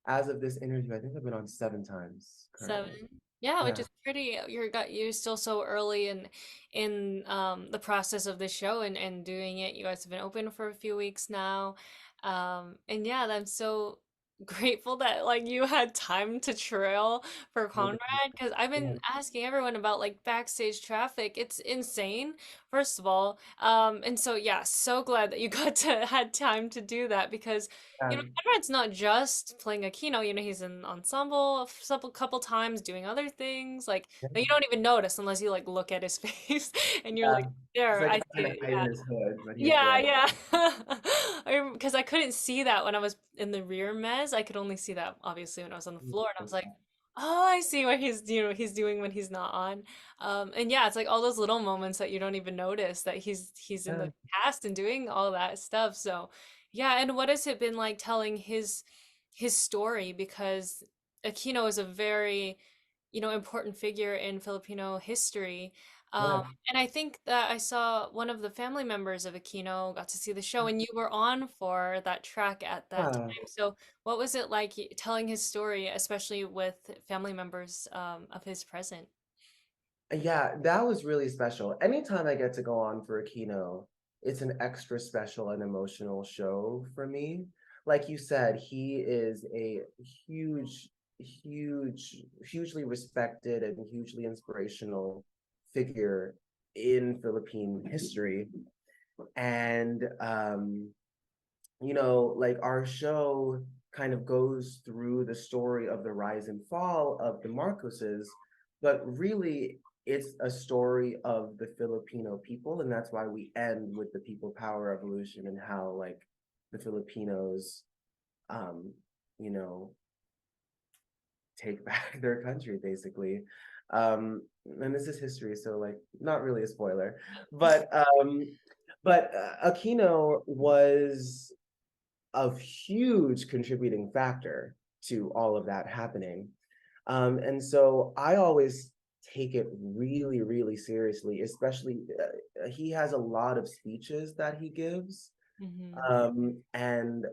as of this interview, I think I've been on 7 times Seven. currently. Yeah, which Yeah. is pretty. You're still so early in the process of the show and doing it. You guys have been open for a few weeks now, and yeah, I'm so grateful that like you had time to trail for Conrad because I've Yeah. been asking everyone about like backstage traffic. It's insane first of all. And so yeah, so glad that you got to had time to do that because Conrad's not just playing Aquino, he's in ensemble a couple times doing other things like that you don't even notice unless you like look at his face and you're like, It's there, like I see kind of it. hiding Yeah. his hood, but he's Yeah, there. yeah. Because I couldn't see that when I was in the rear mez. I could only see that obviously when I was on the floor, and I was like, "Oh, I see what he's doing when he's not on." And yeah, it's like all those little moments that you don't even notice that he's in Yeah, the cast and doing all that stuff. So, yeah. And what has it been like telling his story? Because Aquino is a very important figure in Filipino history. yeah. And I think that I saw one of the family members of Aquino got to see the show, and you were on for that track at that Yeah. time. So, what was it like telling his story, especially with family members of his present? Yeah, that was really special. Anytime I get to go on for a keynote, it's an extra special and emotional show for me. Like you said, he is a hugely respected and hugely inspirational figure in Philippine history. And like our show kind of goes through the story of the rise and fall of the Marcoses, but really it's a story of the Filipino people, and that's why we end with the people power revolution and how like the Filipinos, um, you know, take back their country basically. And this is history, so like not really a spoiler, but Aquino was a huge contributing factor to all of that happening. And so I always take it really, really seriously, especially he has a lot of speeches that he gives. Mm-hmm. And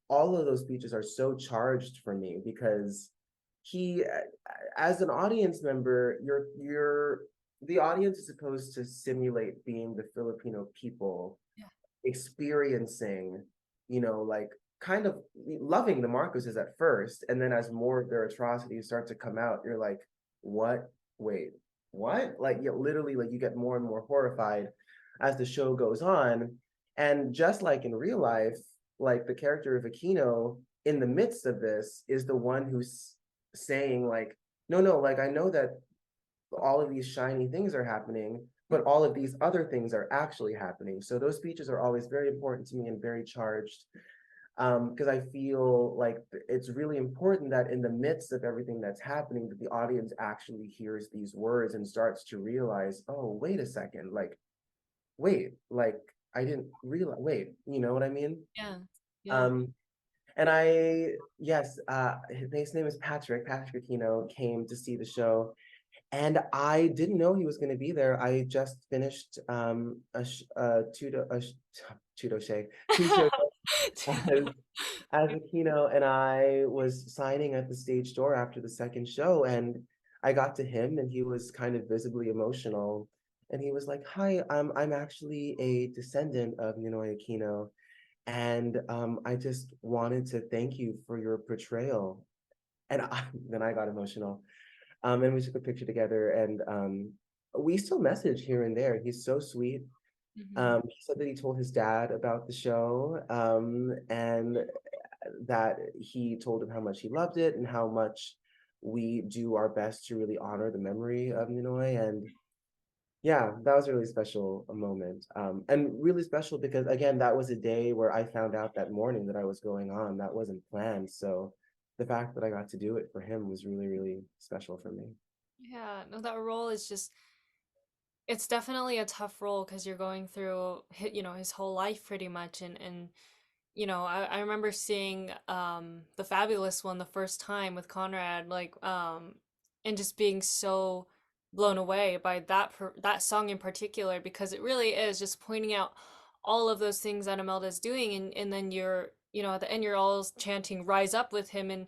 all of those speeches are so charged for me because he, as an audience member, the audience is supposed to simulate being the Filipino people Yeah. experiencing, like kind of loving the Marcoses at first. And then as more of their atrocities start to come out, you're like, what? Wait, what? Like, you literally, like, you get more and more horrified as the show goes on. And just like in real life, like the character of Aquino in the midst of this is the one who's saying, like, no, no, like, I know that all of these shiny things are happening, but all of these other things are actually happening. So those speeches are always very important to me and very charged, because I feel like it's really important that in the midst of everything that's happening, that the audience actually hears these words and starts to realize, oh, wait a second, like, wait, like I didn't realize, wait, you know what I mean? Yeah. Yeah. Um, yes, his name is Patrick. Patrick Aquino came to see the show, and I didn't know he was going to be there. I just finished two shows as, as Aquino, and I was signing at the stage door after the second show, and I got to him, and he was kind of visibly emotional, and he was like, "Hi, I'm actually a descendant of Ninoy Aquino, and I just wanted to thank you for your portrayal." And then I got emotional. And we took a picture together, and we still message here and there. He's so sweet. Hmm. He said that he told his dad about the show, and that he told him how much he loved it and how much we do our best to really honor the memory of Ninoy. And yeah, that was a really special moment. And really special because, again, that was a day where I found out that morning that I was going on. That wasn't planned. So the fact that I got to do it for him was really, really special for me. Yeah. No, that role is just it's definitely a tough role because you're going through his whole life pretty much and I remember seeing the Fabulous one the first time with Conrad and just being so blown away by that song in particular because it really is just pointing out all of those things that Imelda's doing and then you're at the end you're all chanting rise up with him and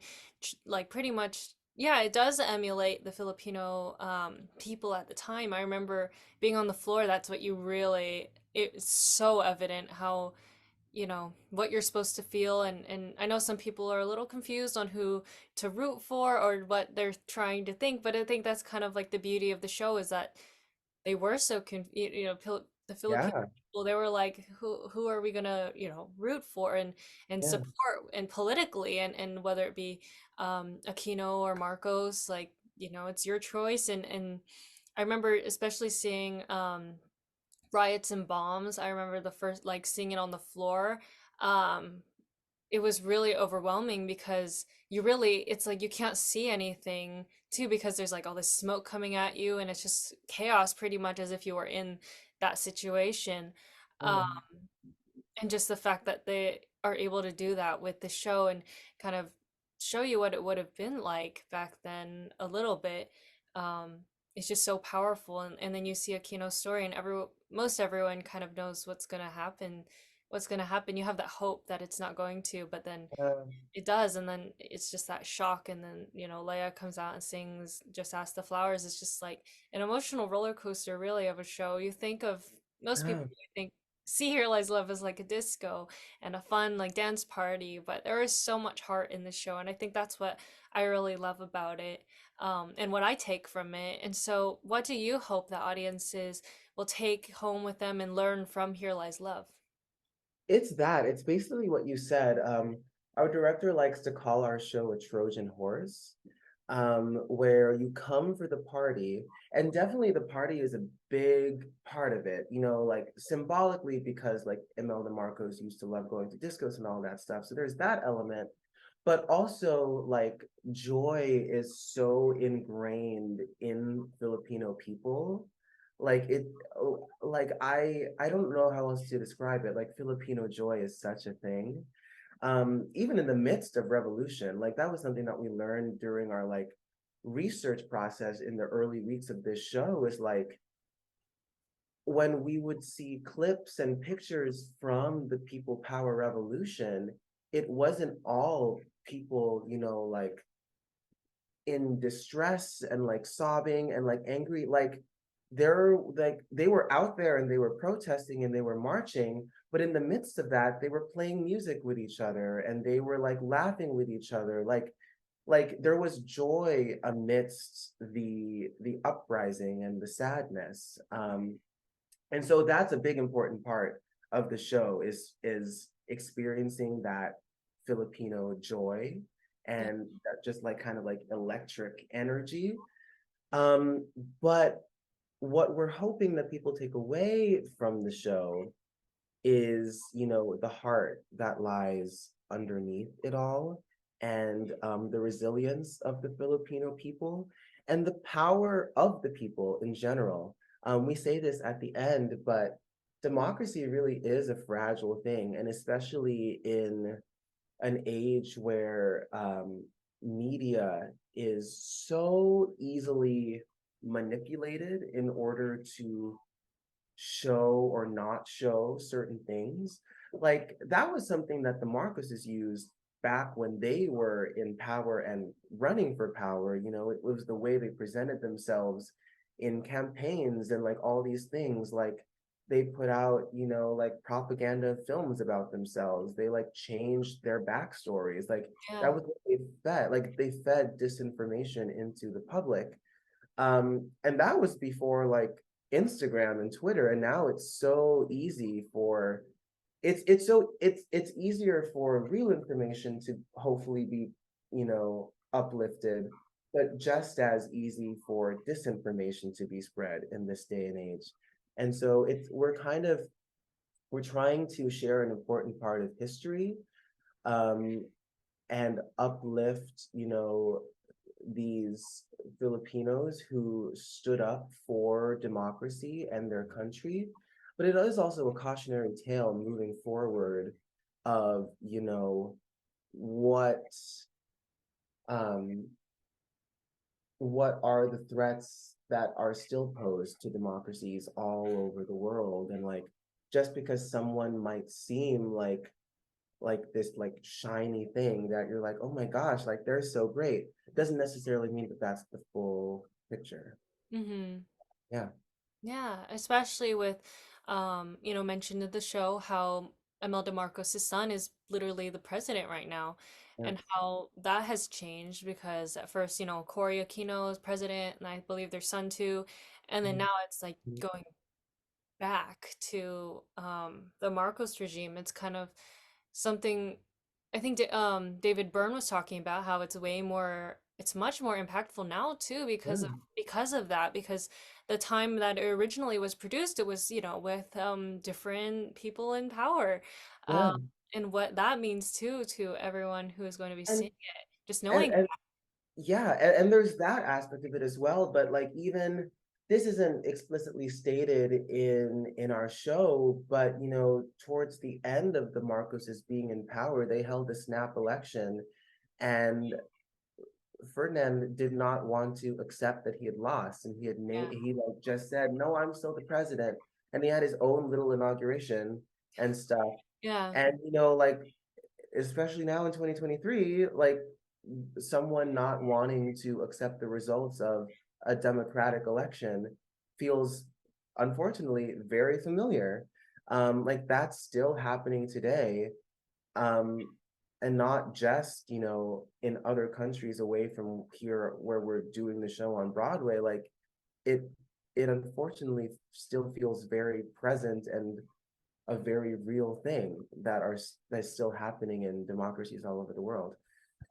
like pretty much yeah it does emulate the Filipino people at the time. I remember being on the floor, that's what you really it's so evident how what you're supposed to feel and I know some people are a little confused on who to root for or what they're trying to think, but I think that's kind of like the beauty of the show is that they were so the the Filipino Yeah, people, they were like, who are we gonna, root for and yeah. support and politically and whether it be Aquino or Marcos, like, it's your choice. And I remember especially seeing riots and bombs. I remember the first like seeing it on the floor. Um, it was really overwhelming because it's like you can't see anything too because there's like all this smoke coming at you and it's just chaos pretty much as if you were in that situation. Um, Mm. and just the fact that they are able to do that with the show and kind of show you what it would have been like back then a little bit. um it's just so powerful, and then you see a Kino story and most everyone kind of knows what's going to happen. You have that hope that it's not going to, but then Yeah. it does, and then it's just that shock, and then Leia comes out and sings "Just Ask the Flowers." It's just like an emotional roller coaster, really, of a show. You think of most people Yeah. think see Here Lies Love as like a disco and a fun like dance party, but there is so much heart in the show, and I think that's what I really love about it, and what I take from it. And so, what do you hope that audiences will take home with them and learn from Here Lies Love? It's that. It's basically what you said. Our director likes to call our show a Trojan horse, where you come for the party, and definitely the party is a big part of it, like symbolically, because like Imelda Marcos used to love going to discos and all that stuff. So there's that element. But also, like, joy is so ingrained in Filipino people. Like it, like I don't know how else to describe it. Like Filipino joy is such a thing. Even in the midst of revolution, like that was something that we learned during our like research process in the early weeks of this show, is like when we would see clips and pictures from the people power revolution, it wasn't all people, like in distress and like sobbing and like angry. Like they were out there and they were protesting and they were marching, but in the midst of that they were playing music with each other and they were like laughing with each other. Like there was joy amidst the uprising and the sadness. And so that's a big important part of the show, is experiencing that Filipino joy Yeah. and that just like kind of like electric energy. Um, but what we're hoping that people take away from the show is, the heart that lies underneath it all, and the resilience of the Filipino people and the power of the people in general. We say this at the end, but democracy really is a fragile thing, and especially in an age where media is so easily manipulated in order to show or not show certain things. Like that was something that the Marcoses used back when they were in power and running for power. It was the way they presented themselves in campaigns and like all these things. Like they put out, like propaganda films about themselves. They like changed their backstories. Like that Yeah. was what they fed. Like they fed disinformation into the public. And that was before like Instagram and Twitter, and now it's so easy for it's easier for real information to hopefully be, uplifted, but just as easy for disinformation to be spread in this day and age. And so we're trying to share an important part of history, um, and uplift, these Filipinos who stood up for democracy and their country. But it is also a cautionary tale moving forward of, what um, what are the threats that are still posed to democracies all over the world. And like just because someone might seem like this like shiny thing that you're like, oh my gosh, like they're so great, it doesn't necessarily mean that that's the full picture. Mm-hmm. Yeah. Yeah, especially with, mentioned in the show how Imelda Marcos' son is literally the president right now, Yeah. and how that has changed because at first, Cory Aquino is president, and I believe their son too, and then Mhm. now it's like going back to the Marcos regime. It's kind of something I think David Byrne was talking about how it's much more impactful now too because of that, because the time that it originally was produced, it was, with different people in power. Yeah. Um, and what that means too to everyone who is going to be And seeing it. Just and knowing. and yeah, and there's that aspect of it as well, but like even this isn't explicitly stated in our show, but towards the end of the Marcoses being in power, they held a snap election, and Ferdinand did not want to accept that he had lost, and Yeah. he like just said, "No, I'm still the president," and he had his own little inauguration and stuff, Yeah. and like especially now in 2023, like someone not wanting to accept the results of a democratic election feels unfortunately very familiar. Like that's still happening today. Um, and not just, in other countries away from here where we're doing the show on Broadway, like it it unfortunately still feels very present and a very real thing that's still happening in democracies all over the world.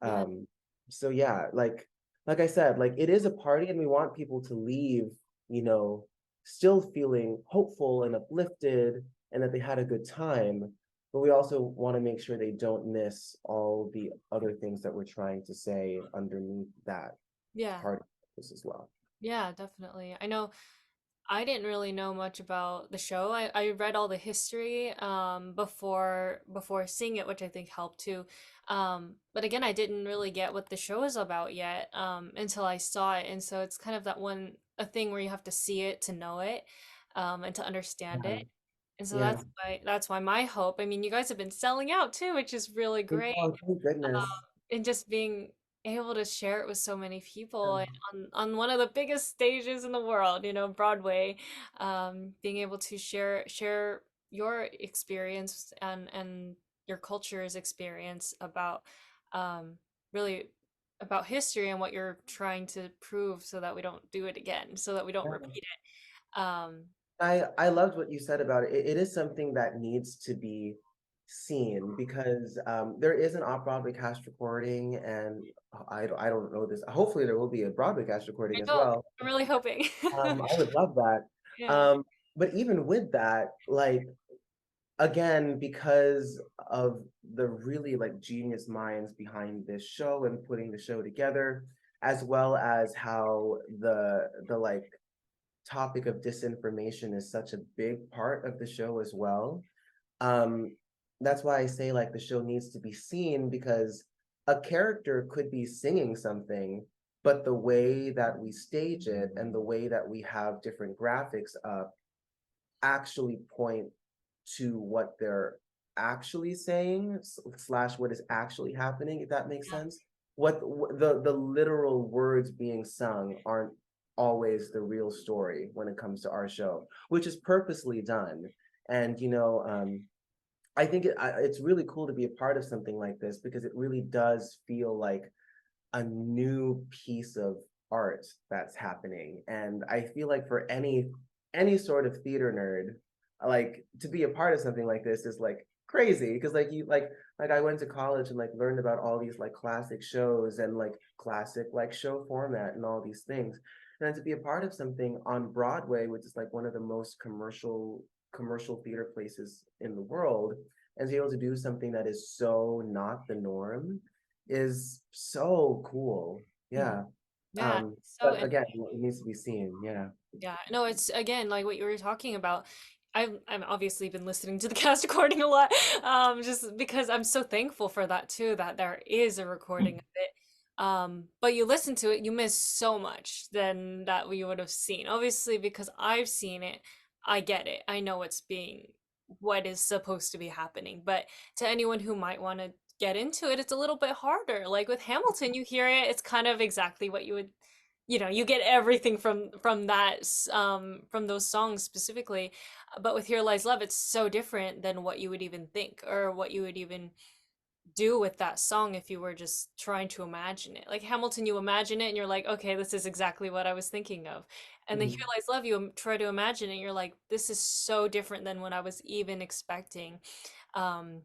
Yeah. Um, so yeah, like I said, like it is a party and we want people to leave, you know, still feeling hopeful and uplifted and that they had a good time. But we also want to make sure they don't miss all the other things that we're trying to say underneath that Yeah. part of this as well. Yeah, definitely. I know I didn't really know much about the show. I read all the history before seeing it, which I think helped too. But again, I didn't really get what the show is about yet until I saw it. And so it's kind of a thing where you have to see it to know it, and to understand Yeah. it. And so Yeah. that's why my hope. I mean, you guys have been selling out too, which is really great. Oh, thank goodness. And just being able to share it with so many people and Yeah. on one of the biggest stages in the world, Broadway, being able to share your experience and your culture's experience about um, really about history and what you're trying to prove so that we don't do it again, so that we don't Yeah. repeat it. I loved what you said about it. It is something that needs to be seen because there is an off-Broadway cast recording, and I don't know this. Hopefully, there will be a Broadway cast recording I as know, well. I'm really hoping. I would love that. Yeah, But even with that, like again, because of the really like genius minds behind this show and putting the show together, as well as how the like topic of disinformation is such a big part of the show as well. Um, that's why I say like the show needs to be seen because a character could be singing something, but the way that we stage it and the way that we have different graphics up actually point to what they're actually saying slash what is actually happening, if that makes yeah, sense. What the literal words being sung aren't always the real story when it comes to our show, which is purposely done. And I think it's really cool to be a part of something like this because it really does feel like a new piece of art that's happening. And I feel like for any sort of theater nerd, like to be a part of something like this is like crazy because like I went to college and like learned about all these like classic shows and like classic like show format and all these things. And then to be a part of something on Broadway, which is like one of the most commercial theater places in the world, and to be able to do something that is so not the norm is so cool. mhm, Yeah. yeah. So But again, it needs to be seen. Yeah. Yeah, no, it's again like what you were talking about. I've obviously been listening to the cast recording a lot, just because I'm so thankful for that too, that there is a recording of it. But you listen to it, you miss so much than that we would have seen. Obviously, because I've seen it, I get it. I know what is supposed to be happening. But to anyone who might want to get into it, it's a little bit harder. Like with Hamilton, you hear it, it's kind of exactly what you get everything from from those songs specifically. But with Here Lies Love, it's so different than what you would even think or what you would even do with that song if you were just trying to imagine it. Like Hamilton, you imagine it and you're like, okay, this is exactly what I was thinking of. And then Here Mhm. Lies Love, you try to imagine it, you're like, this is so different than what I was even expecting. Um,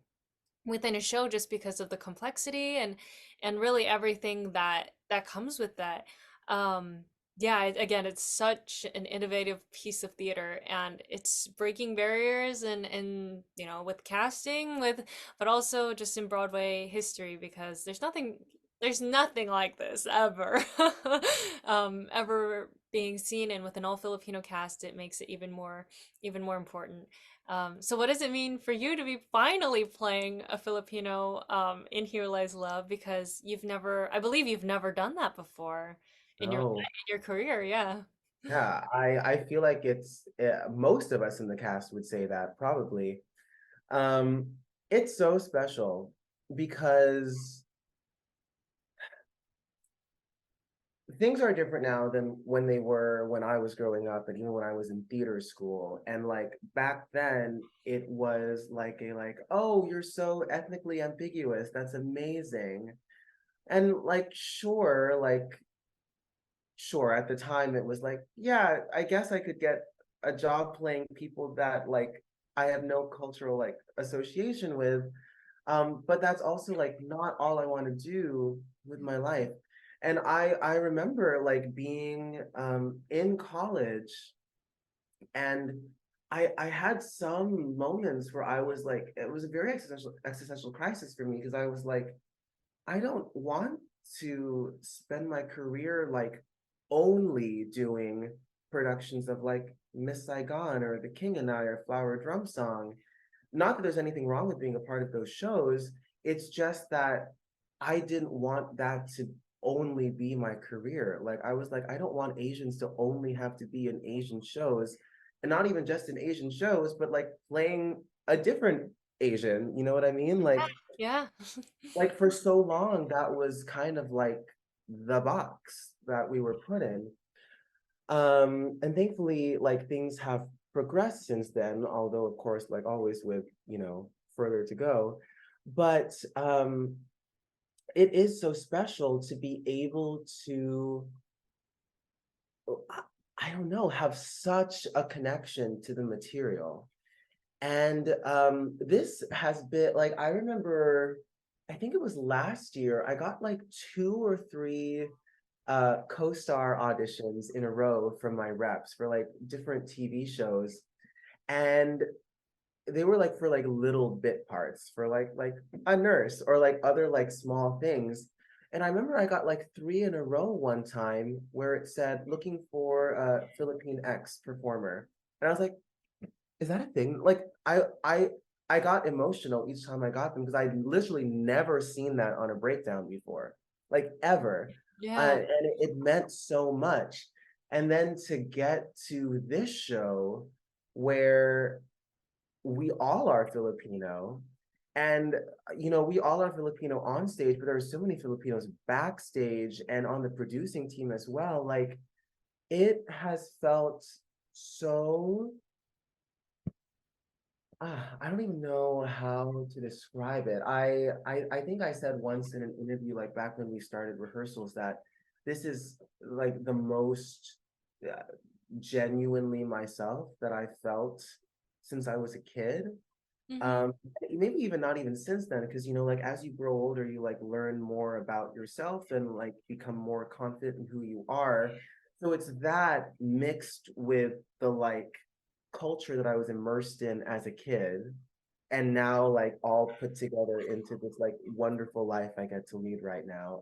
Within a show just because of the complexity and really everything that comes with that. um yeah, again, it's such an innovative piece of theater, and it's breaking barriers and with casting, with but also just in Broadway history, because there's nothing like this ever ever being seen, and with an all Filipino cast, it makes it even more important. So what does it mean for you to be finally playing a Filipino in Here Lies Love? Because I believe you've never done that before Oh, in your career, yeah. yeah. I feel like it's most of us in the cast would say that probably. Um, it's so special because things are different now than when they were when I was growing up and even when I was in theater school. And like back then, it was like oh, you're so ethnically ambiguous. That's amazing. And like, sure, at the time it was like, yeah, I guess I could get a job playing people that like I have no cultural like association with. But that's also like not all I want to do with my life. And I remember like being in college, and I had some moments where I was like, it was a very existential crisis for me, because I was like, I don't want to spend my career like only doing productions of like Miss Saigon or The King and I or Flower Drum Song. Not that there's anything wrong with being a part of those shows. It's just that I didn't want that to only be my career. Like I was like, I don't want Asians to only have to be in Asian shows, and not even just in Asian shows, but like playing a different Asian. You know what I mean? Yeah. Like for so long, that was kind of like the box that we were put in. And thankfully, like things have progressed since then, although of course, like always with, further to go. But it is so special to be able to, I I don't know, have such a connection to the material. And this has been like, I remember, I think it was last year, I got like two or three co-star auditions in a row from my reps for like different TV shows. And they were like for like little bit parts for like a nurse or like other like small things. And I remember I got like three in a row one time where it said looking for a Philippine X performer. And I was like, is that a thing? Like I got emotional each time I got them, because I literally never seen that on a breakdown before, like ever. Yeah. And it meant so much. And then to get to this show where we all are Filipino, and we all are Filipino on stage, but there are so many Filipinos backstage and on the producing team as well. Like it has felt so I don't even know how to describe it. I think I said once in an interview, like back when we started rehearsals, that this is like the most uh, genuinely myself that I felt since I was a kid. Hmm. Um, Maybe even not even since then, because like as you grow older, you like learn more about yourself and like become more confident in who you are. So it's that mixed with the like culture that I was immersed in as a kid, and now like all put together into this like wonderful life I get to lead right now.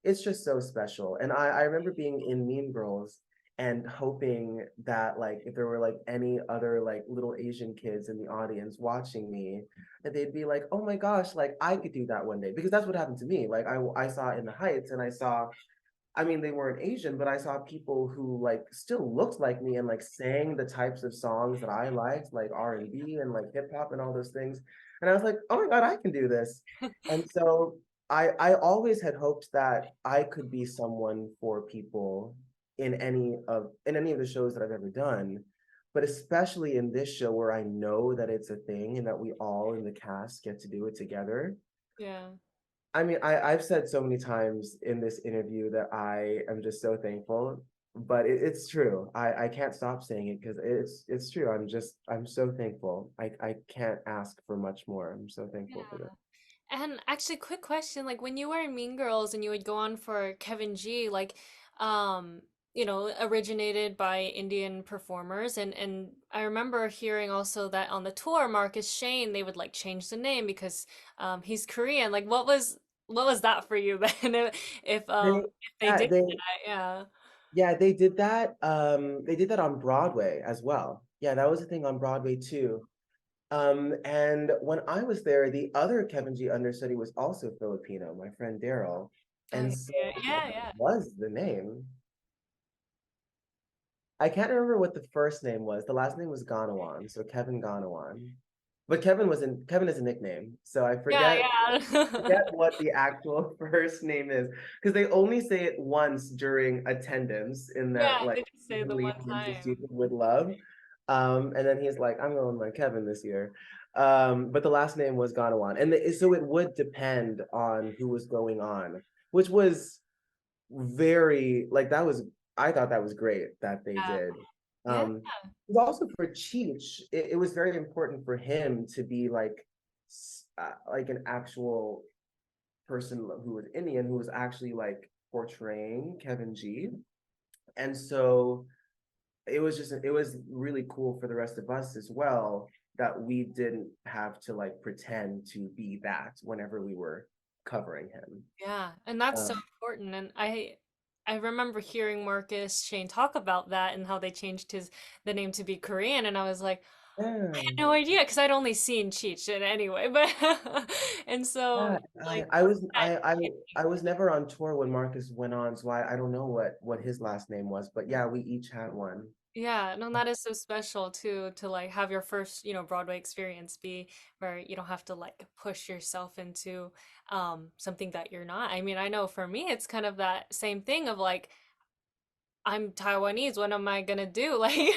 It's just so special. And I remember being in Mean Girls and hoping that like if there were like any other like little Asian kids in the audience watching me, that they'd be like, oh my gosh, like I could do that one day. Because that's what happened to me. Like I saw In the Heights, and I saw, I mean, they weren't Asian, but I saw people who like still looked like me and like sang the types of songs that I liked, like R&B and like hip hop and all those things. And I was like, oh my God, I can do this. And so I always had hoped that I could be someone for people in any of the shows that I've ever done, but especially in this show where I know that it's a thing and that we all in the cast get to do it together. Yeah. I mean, I've said so many times in this interview that I am just so thankful, but it's true. I can't stop saying it because it's true. I'm so thankful. I can't ask for much more. I'm so thankful for this. And actually, quick question, like when you were in Mean Girls and you would go on for Kevin G, like, um, originated by Indian performers, and I remember hearing also that on the tour, Marcus Shane, they would like change the name because he's Korean. Like, what was that for you then? They, If they yeah, did they that, yeah. yeah, they did that. They did that on Broadway as well. Yeah, that was a thing on Broadway too. And when I was there, the other Kevin G understudy was also Filipino, my friend Daryl. And Okay, so yeah, that yeah. was the name. I can't remember what the first name was. The last name was Ganawan, so Kevin Ganawan. But Kevin is a nickname, so I Yeah, forget yeah. what the actual first name is because they only say it once during attendance in Yeah, that like they just say the really one Princess time. Stupid would love. And then he's like, I'm going with Kevin this year. But the last name was Ganawan. So it would depend on who was going on, which was very like that was I thought that was great that they Yeah. did. Yeah. It was also for Cheech, it was very important for him to be like an actual person who was Indian who was actually like portraying Kevin G. And so it was really cool for the rest of us as well that we didn't have to like pretend to be that whenever we were covering him. Yeah, and that's so Um, important. And I remember hearing Marcus Shane talk about that and how they changed the name to be Korean, and I was like, I yeah. had no idea because I'd only seen Cheech in anyway, but and so Yeah, like that, I was never on tour when Marcus went on, so I don't know what his last name was, but yeah, we each had one. yeah, no, that is so special too to like have your first, Broadway experience be where you don't have to like push yourself into something that you're not. I mean, I know for me it's kind of that same thing of like I'm Taiwanese. What am I gonna do? Like,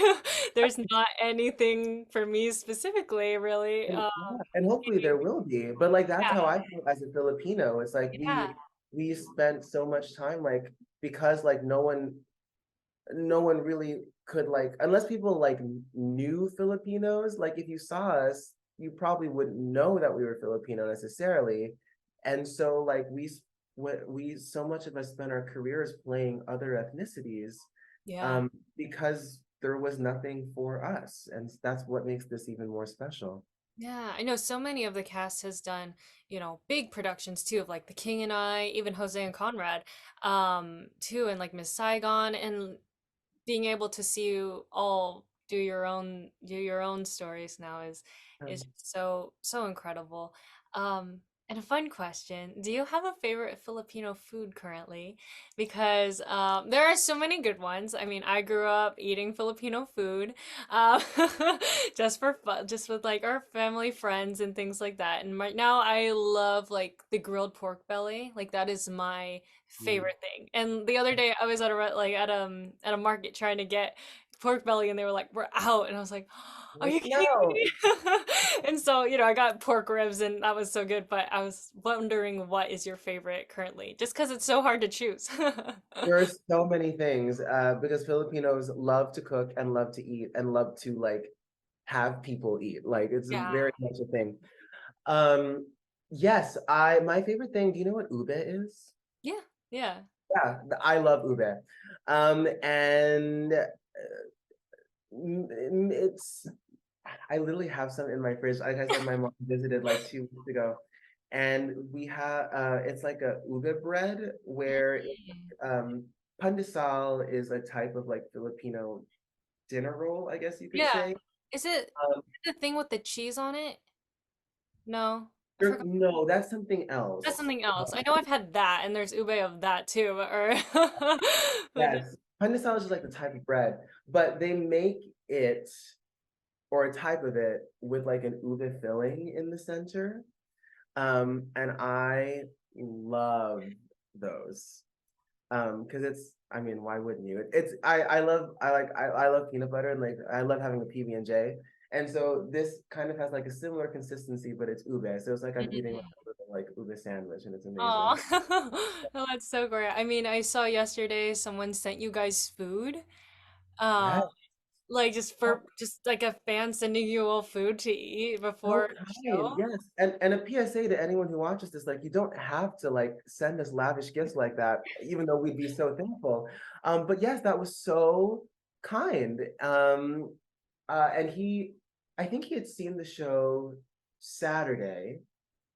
there's not anything for me specifically, really. Yeah, and hopefully there will be, but like that's how Yeah, I feel as a Filipino. It's like yeah, we spent so much time like because like no one really could like unless people like knew Filipinos, like if you saw us, you probably wouldn't know that we were Filipino necessarily. And so like we so much of us spent our careers playing other ethnicities yeah, um because there was nothing for us. And that's what makes this even more special. yeah. I know so many of the cast has done, big productions too of like The King and I, even Jose and Conrad, too, and like Miss Saigon, and being able to see you all do your own stories now is Um, just so incredible. Um, and a fun question: do you have a favorite Filipino food currently? Because there are so many good ones. I mean, I grew up eating Filipino food, um, just for fun, just with like our family friends and things like that. And right now, I love like the grilled pork belly. Like that is my mm, favorite thing. And the other day I was at a market trying to get pork belly and they were like, "We're out." And I was like, "Are like, you kidding no, me?" And so, I got pork ribs and that was so good, but I was wondering what is your favorite currently? Just because it's so hard to choose. there are so many things because Filipinos love to cook and love to eat and love to like have people eat. Like it's Yeah. very much a thing. Um, yes, I my favorite thing. Do you know what ube is? Yeah. Yeah. Yeah, I love ube. And it's I literally have some in my fridge. Like I said, my mom visited like 2 weeks ago, and we have it's like a ube bread where Mm. pandesal is a type of like Filipino dinner roll, I guess you could Yeah. say. Is it Um, the thing with the cheese on it? No. I forgot. no, that's something That's else. something else. I know I've had that and there's ube of that too, but Yes, pandesal is just like the type of bread, but they make it or a type of it with like an ube filling in the center. And I love those. Because it's I mean, why wouldn't you? It's I love peanut butter and like I love having a PB&J. And so this kind of has like a similar consistency, but it's ube. So it's like I'm eating like Mhm. like ube sandwich, and it's Oh, amazing. oh, that's so great. I mean, I saw yesterday someone sent you guys food. Um, Yeah, like just for just like a fan sending you all food to eat before so the kind, show. yes. And a PSA to anyone who watches this, like you don't have to like send us lavish gifts like that, even though we'd be so thankful. But yes, that was so kind. And I think he had seen the show Saturday,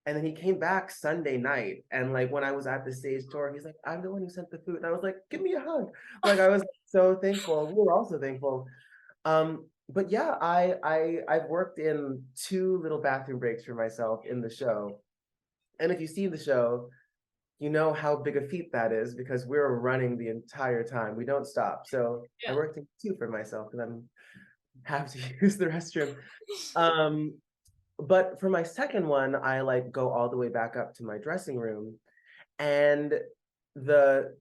and then he came back Sunday night. And like when I was at the stage tour, he's like, I'm the one who sent the food. And I was like, give me a hug. Like I was so thankful. We were also thankful. But yeah, I've worked in two little bathroom breaks for myself in the show. And if you see the show, you know how big a feat that is because we're running the entire time. We don't stop. So I Yeah. worked in two for myself because I'm have to use the restroom. Um, but for my second one, I like go all the way back up to my dressing room, and the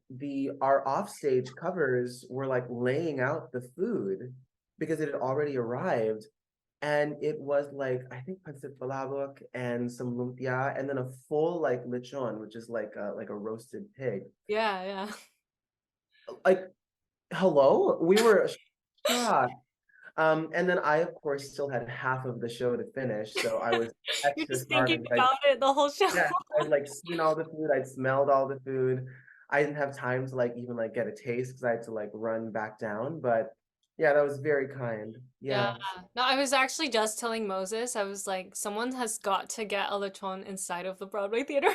our offstage covers were like laying out the food because it had already arrived, and it was like I think pancit palabok and some lumpia and then a full like lechon, which is like a roasted pig. Yeah, yeah. Like hello, we were shocked. And then I of course still had half of the show to finish, so I was You're extra just thinking starving. Like about it the whole show. yeah, I'd like seen all the food, I'd smelled all the food. I didn't have time to like even like get a taste because I had to like run back down. But yeah, that was very kind. Yeah. Yeah. No, I was actually just telling Moses, I was like, someone has got to get a lechon inside of the Broadway theater.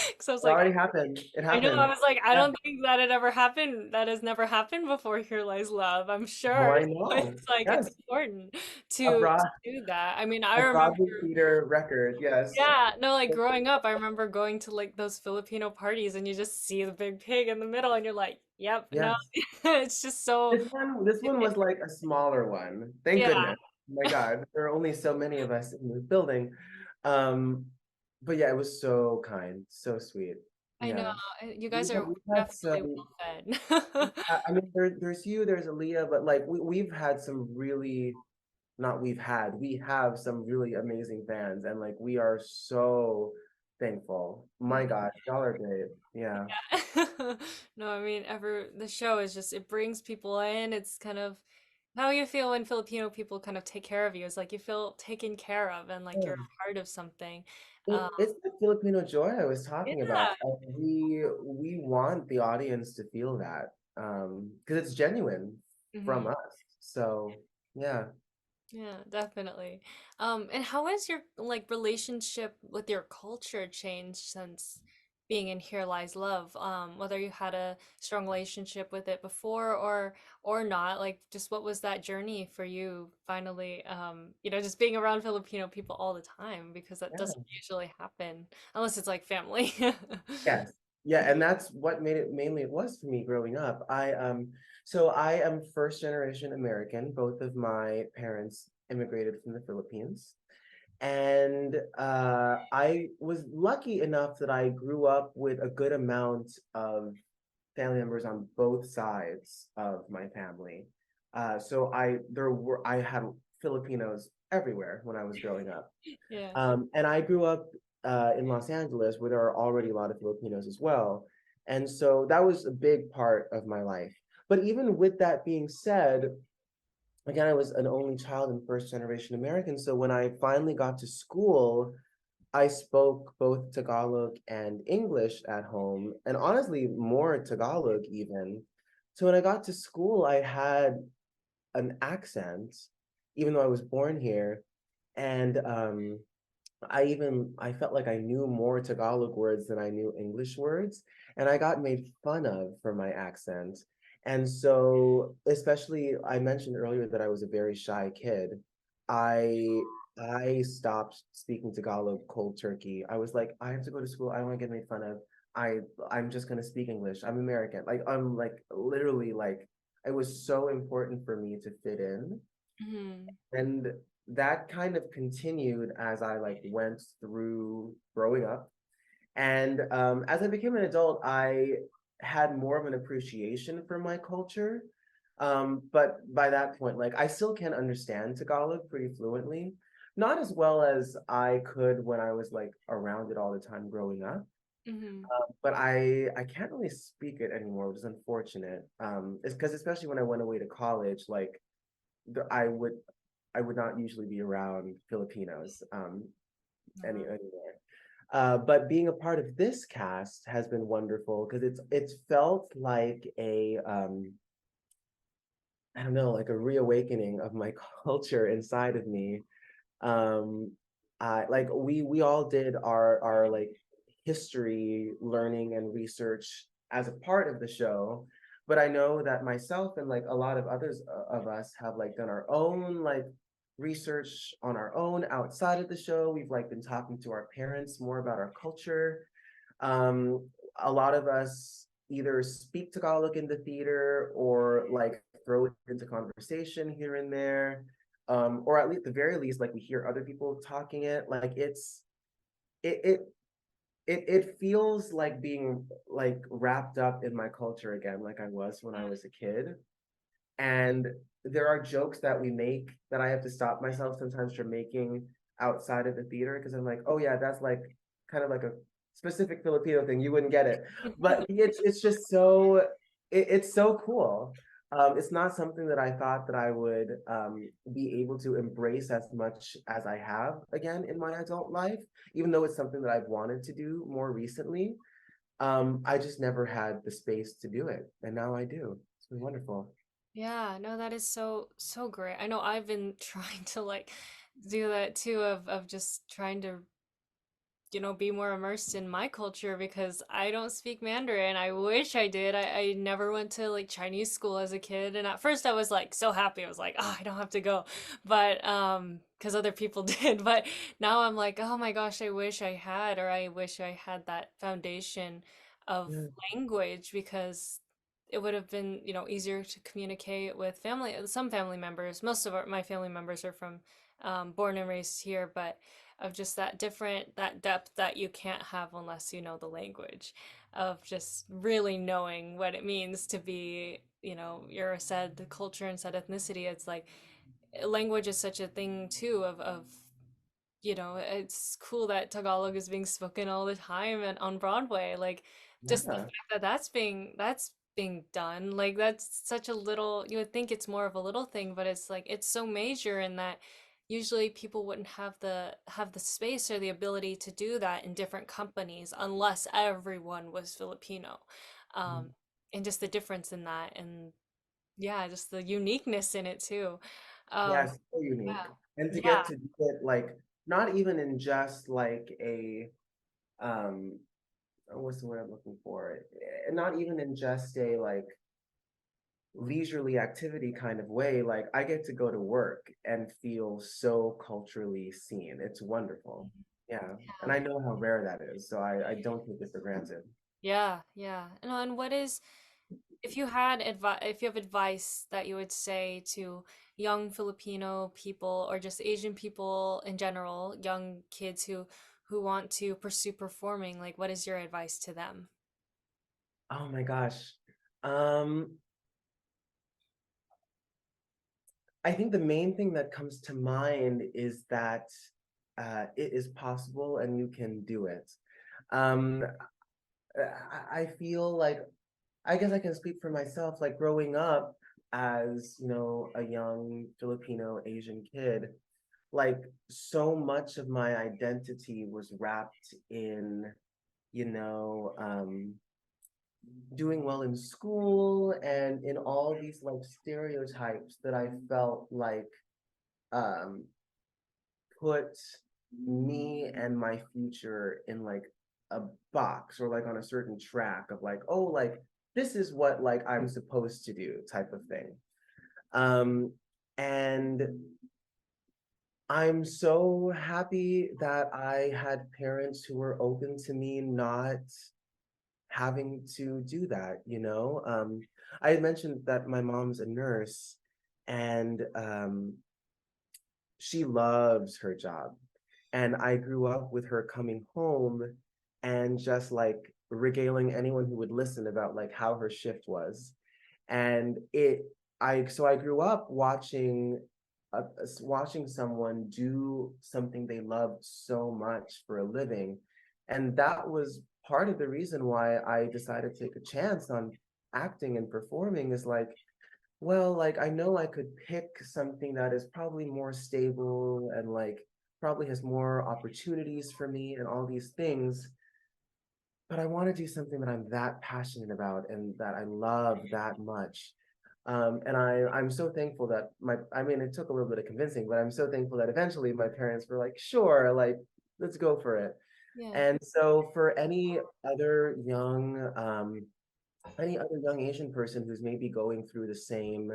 Because I was It like, already happened. It I know, I happened. was like, I Yeah. don't think that it ever happened. That has never happened before Here Lies Love, I'm Oh, sure. I So know. it's like, it's Yes. important A to broad do that. I mean, I a remember. Broadway theater record. Yes. Yeah, no, like growing up, I remember going to like those Filipino parties and you just see the big pig in the middle and you're like, yep, no, Yes. it's just so, This one was like a smaller one. Thank yeah, goodness. My God, there are only so many of us in this building. Um, but yeah, it was so kind, so sweet. I know. Yeah. You guys are We've had definitely some, well fed. I mean, there's you, there's Aaliyah, but like we've had some really, not we've had, we have some really amazing fans, and like we are so thankful. My God, y'all are great. Yeah. No, I mean, the show is just, it brings people in. It's kind of how you feel when Filipino people kind of take care of you. It's like you feel taken care of and like you're Yeah. a part of something. Um, It's the Filipino joy I was talking about. yeah. We want the audience to feel that, because it's genuine from Mhm. us. So yeah, Yeah, definitely. And how has your like relationship with your culture changed since being in Here Lies Love? Whether you had a strong relationship with it before or not, like just what was that journey for you finally, just being around Filipino people all the time because that doesn't yeah, usually happen unless it's like family. yes, yeah, and that's what made it mainly it was for me growing up. So I am first generation American. Both of my parents immigrated from the Philippines. And I was lucky enough that I grew up with a good amount of family members on both sides of my family. So I had Filipinos everywhere when I was growing up. Yeah. And I grew up in Los Angeles where there are already a lot of Filipinos as well. And so that was a big part of my life. But even with that being said, again, I was an only child and first generation American. So when I finally got to school, I spoke both Tagalog and English at home, and honestly, more Tagalog even. So when I got to school, I had an accent, even though I was born here. And I felt like I knew more Tagalog words than I knew English words, and I got made fun of for my accent. And so, especially, I mentioned earlier that I was a very shy kid. I I stopped speaking Tagalog cold turkey. I was like, I have to go to school. I don't want to get made fun of. I I'm just gonna speak English. I'm American. Like I'm like literally like it was so important for me to fit in. Mhm. And that kind of continued as I like went through growing up. And as I became an adult, I had more of an appreciation for my culture. But by that point, like I still can understand Tagalog pretty fluently, not as well as I could when I was like around it all the time growing up. Hmm. But I can't really speak it anymore, which is unfortunate. It's because especially when I went away to college, like the, I would not usually be around Filipinos anywhere. But being a part of this cast has been wonderful because it's felt like a I don't know, like a reawakening of my culture inside of me. Um, I like we all did our like history learning and research as a part of the show, but I know that myself and like a lot of others of us have like done our own like research on our own outside of the show. We've like been talking to our parents more about our culture. Um, a lot of us either speak Tagalog in the theater or like throw it into conversation here and there. Or at least the very least, like we hear other people talking it. Like it it it feels like being like wrapped up in my culture again, like I was when I was a kid. And there are jokes that we make that I have to stop myself sometimes from making outside of the theater because I'm like, oh yeah, that's like kind of like a specific Filipino thing. You wouldn't get it. But it's just so it's so cool. It's not something that I thought that I would be able to embrace as much as I have again in my adult life, even though it's something that I've wanted to do more recently. I just never had the space to do it, and now I do. It's been wonderful. Yeah, no, that is so so great. I know I've been trying to like do that too of just trying to be more immersed in my culture because I don't speak Mandarin. I wish I did. I never went to like Chinese school as a kid. And at first I was like so happy. I was like, oh, I don't have to go. But because other people did. But now I'm like, oh my gosh, I wish I had, or I wish I had that foundation of Yeah. language because it would have been, easier to communicate with some family members. Most of my family members are from born and raised here, but of just that depth that you can't have unless you know the language, of just really knowing what it means to be, you're said the culture and said ethnicity. It's like language is such a thing too of it's cool that Tagalog is being spoken all the time and on Broadway. Like just the Yeah. fact that that's being done, like that's such a little, you would think it's more of a little thing, but it's like it's so major in that usually people wouldn't have the space or the ability to do that in different companies unless everyone was Filipino. Um, and just the difference in that and yeah, just the uniqueness in it too. Yeah, Um, it's so unique. And to yeah. get to do it like not even in just like a um what's the word I'm looking for? Not even in just a like leisurely activity kind of way. Like I get to go to work and feel so culturally seen. It's wonderful. Yeah. And I know how rare that is, so I don't take it for granted. Yeah, yeah. And what is, if you have advice that you would say to young Filipino people or just Asian people in general, young kids who want to pursue performing, like what is your advice to them? Oh my gosh. Um, I think the main thing that comes to mind is that it is possible and you can do it. Um, I feel like I guess I can speak for myself. Like growing up as a young Filipino Asian kid, like so much of my identity was wrapped in you know um, doing well in school and in all these like stereotypes that I felt like um, put me and my future in like a box or like on a certain track of like, oh, like this is what like I'm supposed to do type of thing. Um, and I'm so happy that I had parents who were open to me not having to do that. I had mentioned that my mom's a nurse and she loves her job. And I grew up with her coming home and just like regaling anyone who would listen about like how her shift was. And I grew up watching watching someone do something they loved so much for a living. And that was part of the reason why I decided to take a chance on acting and performing is like, well, like I know I could pick something that is probably more stable and like probably has more opportunities for me and all these things, but I want to do something that I'm that passionate about and that I love that much. And I'm so thankful that I mean, it took a little bit of convincing, but I'm so thankful that eventually my parents were like, sure, like, let's go for it. Yeah. And so for any other young Asian person who's maybe going through the same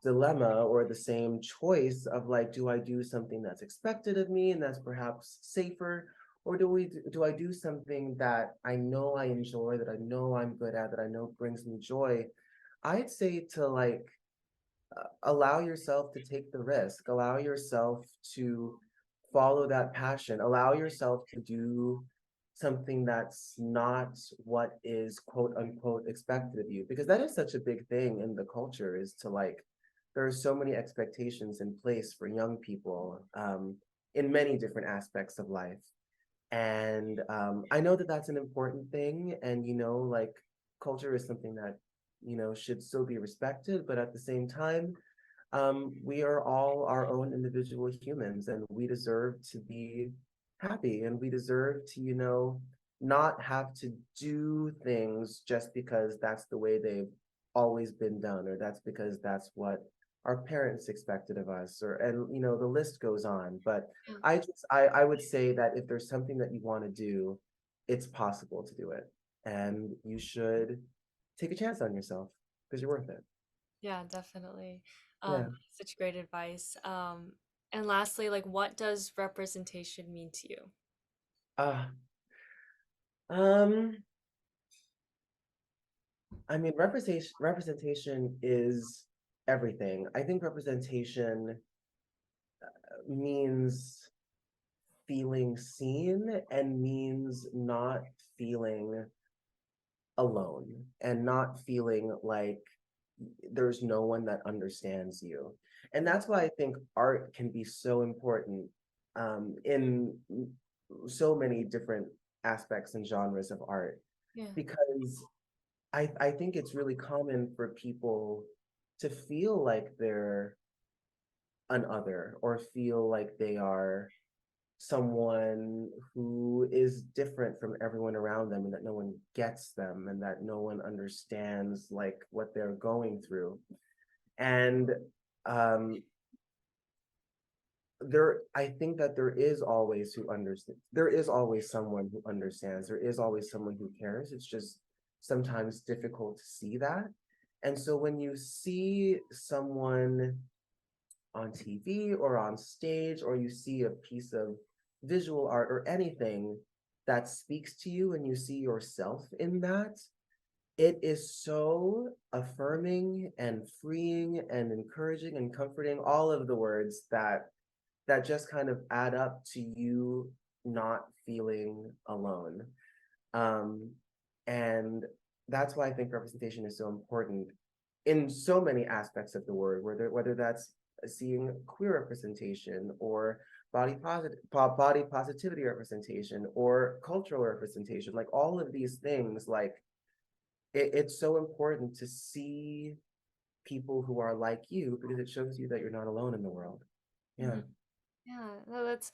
dilemma or the same choice of like, do I do something that's expected of me and that's perhaps safer, or do I do something that I know I enjoy, that I know I'm good at, that I know brings me joy? I'd say to like allow yourself to take the risk, allow yourself to follow that passion, allow yourself to do something that's not what is quote unquote expected of you, because that is such a big thing in the culture, is to like there are so many expectations in place for young people in many different aspects of life. And I know that that's an important thing, and like culture is something that should still be respected, but at the same time, we are all our own individual humans, and we deserve to be happy, and we deserve to not have to do things just because that's the way they've always been done, or that's because that's what our parents expected of us, or and the list goes on. But Yeah. I would say that if there's something that you want to do, it's possible to do it. And you should take a chance on yourself because you're worth it. Yeah, definitely. Yeah. Such great advice. And lastly, like, what does representation mean to you? Uh, um, I mean, representation is everything. I think representation means feeling seen and means not feeling alone and not feeling like there's no one that understands you. And that's why I think art can be so important in so many different aspects and genres of art, Yeah. because I think it's really common for people to feel like they're an other or feel like they are someone who is different from everyone around them and that no one gets them and that no one understands like what they're going through. And um I think that there is always someone who understands, there is always someone who cares. It's just sometimes difficult to see that. And so when you see someone on TV or on stage, or you see a piece of visual art or anything that speaks to you and you see yourself in that, it is so affirming and freeing and encouraging and comforting, all of the words that just kind of add up to you not feeling alone. Um, and that's why I think representation is so important in so many aspects of the word, whether that's seeing queer representation or body positivity representation or cultural representation, like all of these things, like it's so important to see people who are like you because it shows you that you're not alone in the world. Yeah. Mhm. Yeah, no, that's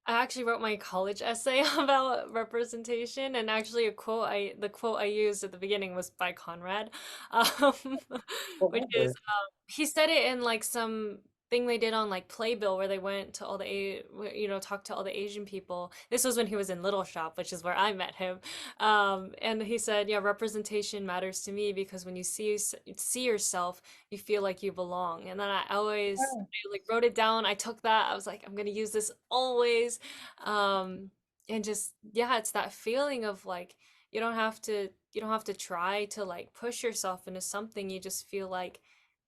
I actually wrote my college essay about representation, and actually the quote I used at the beginning was by Conrad, um, What which was is it? he said it in like some thing they did on like Playbill where they went to all the talked to all the Asian people. This was when he was in Little Shop, which is where I met him. And he said, yeah, representation matters to me because when you see yourself, you feel like you belong. And then I like wrote it down. I took that. I was like, I'm gonna use this always. And just yeah, it's that feeling of like you don't have to try to like push yourself into something. You just feel like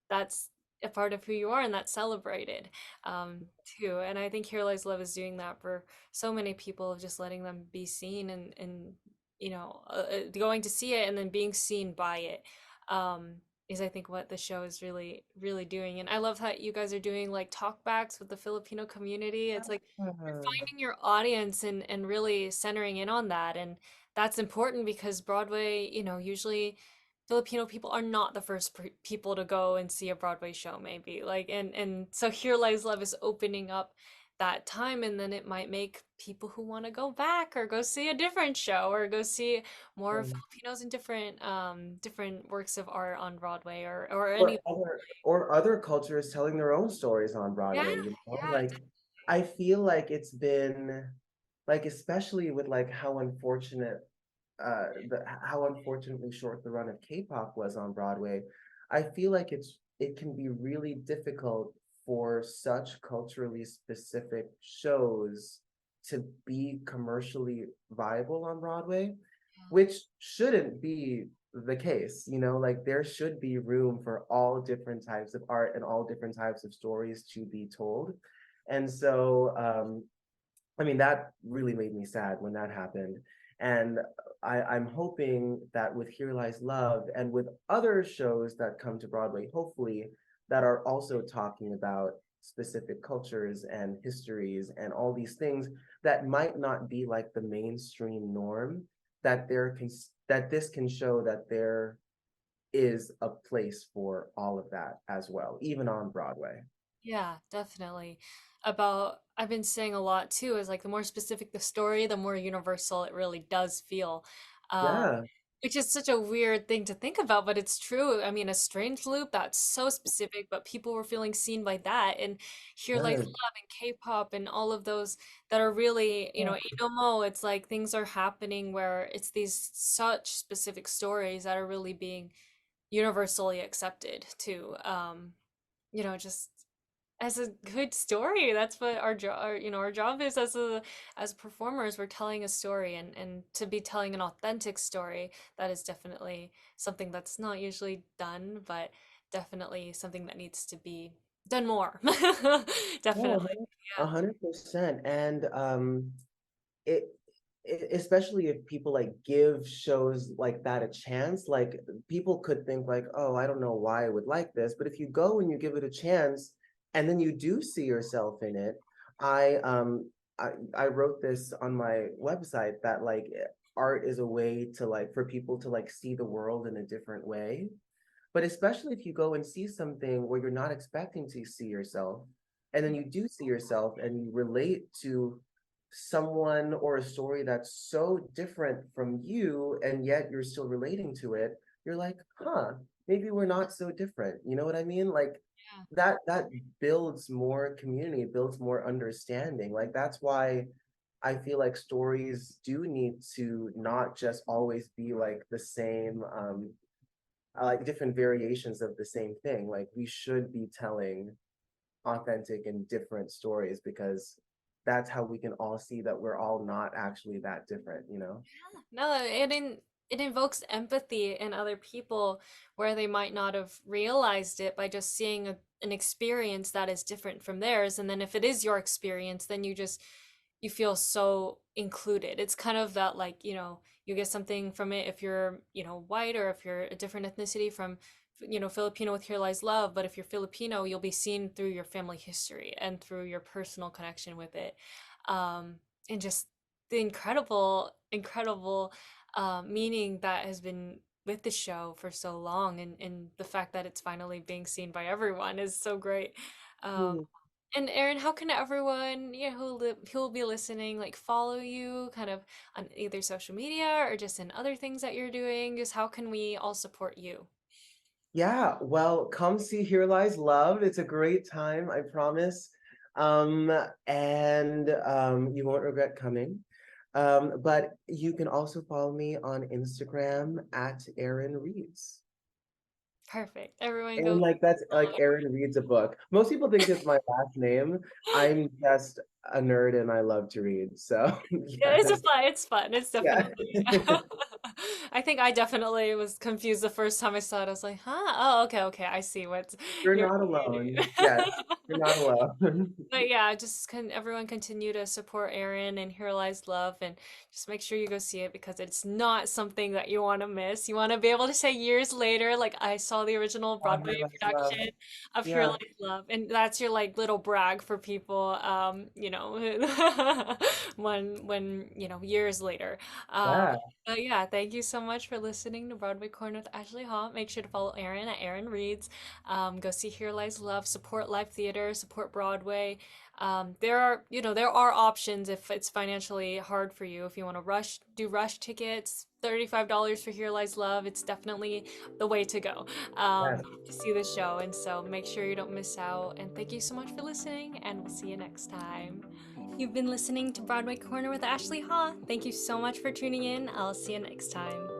that's a part of who you are and that's celebrated too. And I think Here Lies Love is doing that for so many people, of just letting them be seen and going to see it and then being seen by it. is I think what the show is really, really doing. And I love how you guys are doing like talkbacks with the Filipino community. It's like you're Uh, finding your audience and really centering in on that. And that's important because Broadway, usually Filipino people are not the first people to go and see a Broadway show, maybe. Like, and so Here Lies Love is opening up that time, and then it might make people who want to go back or go see a different show or go see more Filipinos in different works of art on Broadway or any. or other cultures telling their own stories on Yeah, Broadway, yeah, like I feel like it's been like, especially with like how unfortunate how unfortunately short the run of K-pop was on Broadway. I feel like it can be really difficult for such culturally specific shows to be commercially viable on Broadway, which shouldn't be the case. Like there should be room for all different types of art and all different types of stories to be told. And so I mean, that really made me sad when that happened. And I'm hoping that with Here Lies Love and with other shows that come to Broadway, hopefully, that are also talking about specific cultures and histories and all these things that might not be like the mainstream norm, that that this can show that there is a place for all of that as well, even on Broadway. yeah, definitely. I've been saying a lot too, is like the more specific the story, the more universal it really does feel. Um, Yeah, which is such a weird thing to think about, but it's true. I mean, a strange loop, that's so specific, but people were feeling seen by that. And Here Lies yeah. Love and K-pop and all of those that are really, Inomo, it's like things are happening where it's these such specific stories that are really being universally accepted too. Just as a good story. That's what our job, our job is as performers. We're telling a story, and to be telling an authentic story, that is definitely something that's not usually done, but definitely something that needs to be done more. Yeah, Definitely. a Yeah. 100%. And it, especially if people like give shows like that a chance, like people could think like, oh, I don't know why I would like this, but if you go and you give it a chance and then you do see yourself in it, I um I wrote this on my website that like art is a way to like for people to like see the world in a different way. But especially if you go and see something where you're not expecting to see yourself, and then you do see yourself and you relate to someone or a story that's so different from you, and yet you're still relating to it, you're like, huh, maybe we're not so different. You know what I mean? Like Yeah. that builds more community, builds more understanding. Like that's why I feel like stories do need to not just always be like the same like different variations of the same thing. Like we should be telling authentic and different stories because that's how we can all see that we're all not actually that different. No, it invokes empathy in other people where they might not have realized it by just seeing an experience that is different from theirs. And then if it is your experience, then you feel so included. It's kind of that like, you get something from it if you're, white or if you're a different ethnicity from, Filipino with Here Lies Love. But if you're Filipino, you'll be seen through your family history and through your personal connection with it. And just the incredible meaning that has been with the show for so long, and the fact that it's finally being seen by everyone is so great. Um, Hmm. and Erin, how can everyone, who will be listening, like follow you kind of on either social media or just in other things that you're doing? Just how can we all support you? Yeah, well, come see Here Lies Love. It's a great time, I promise. And you won't regret coming. But you can also follow me on Instagram at Aaron Reads. Perfect. Everyone And go like that's like follow. Aaron reads a book. Most people think it's my last name. I'm just a nerd and I love to read. So Yeah, yes, it's fun. It's yeah. definitely. I think I definitely was confused the first time I saw it. I was like, huh? Oh, okay, okay. I see what You're you're not creating. alone. Yes. You're not alone. But yeah, just can everyone continue to support Erin and Here Lies Love, and just make sure you go see it because it's not something that you want to miss. You want to be able to say years later, like I saw the original Oh, Broadway here, let's love. production of Here Yeah, Lies Love, and that's your like little brag for people, when years later. Um, yeah. but yeah, thank you so much for listening to Broadway Corner with Ashley Hall. Make sure to follow Erin at Erin Reads. Go see Here Lies Love, support live theater, support Broadway. There are options if it's financially hard for you. If you want to do rush tickets, $35 for Here Lies Love. It's definitely the way to go Yes. to see the show. And so make sure you don't miss out. And thank you so much for listening, and we'll see you next time. You've been listening to Broadway Corner with Ashley Haw. Thank you so much for tuning in. I'll see you next time.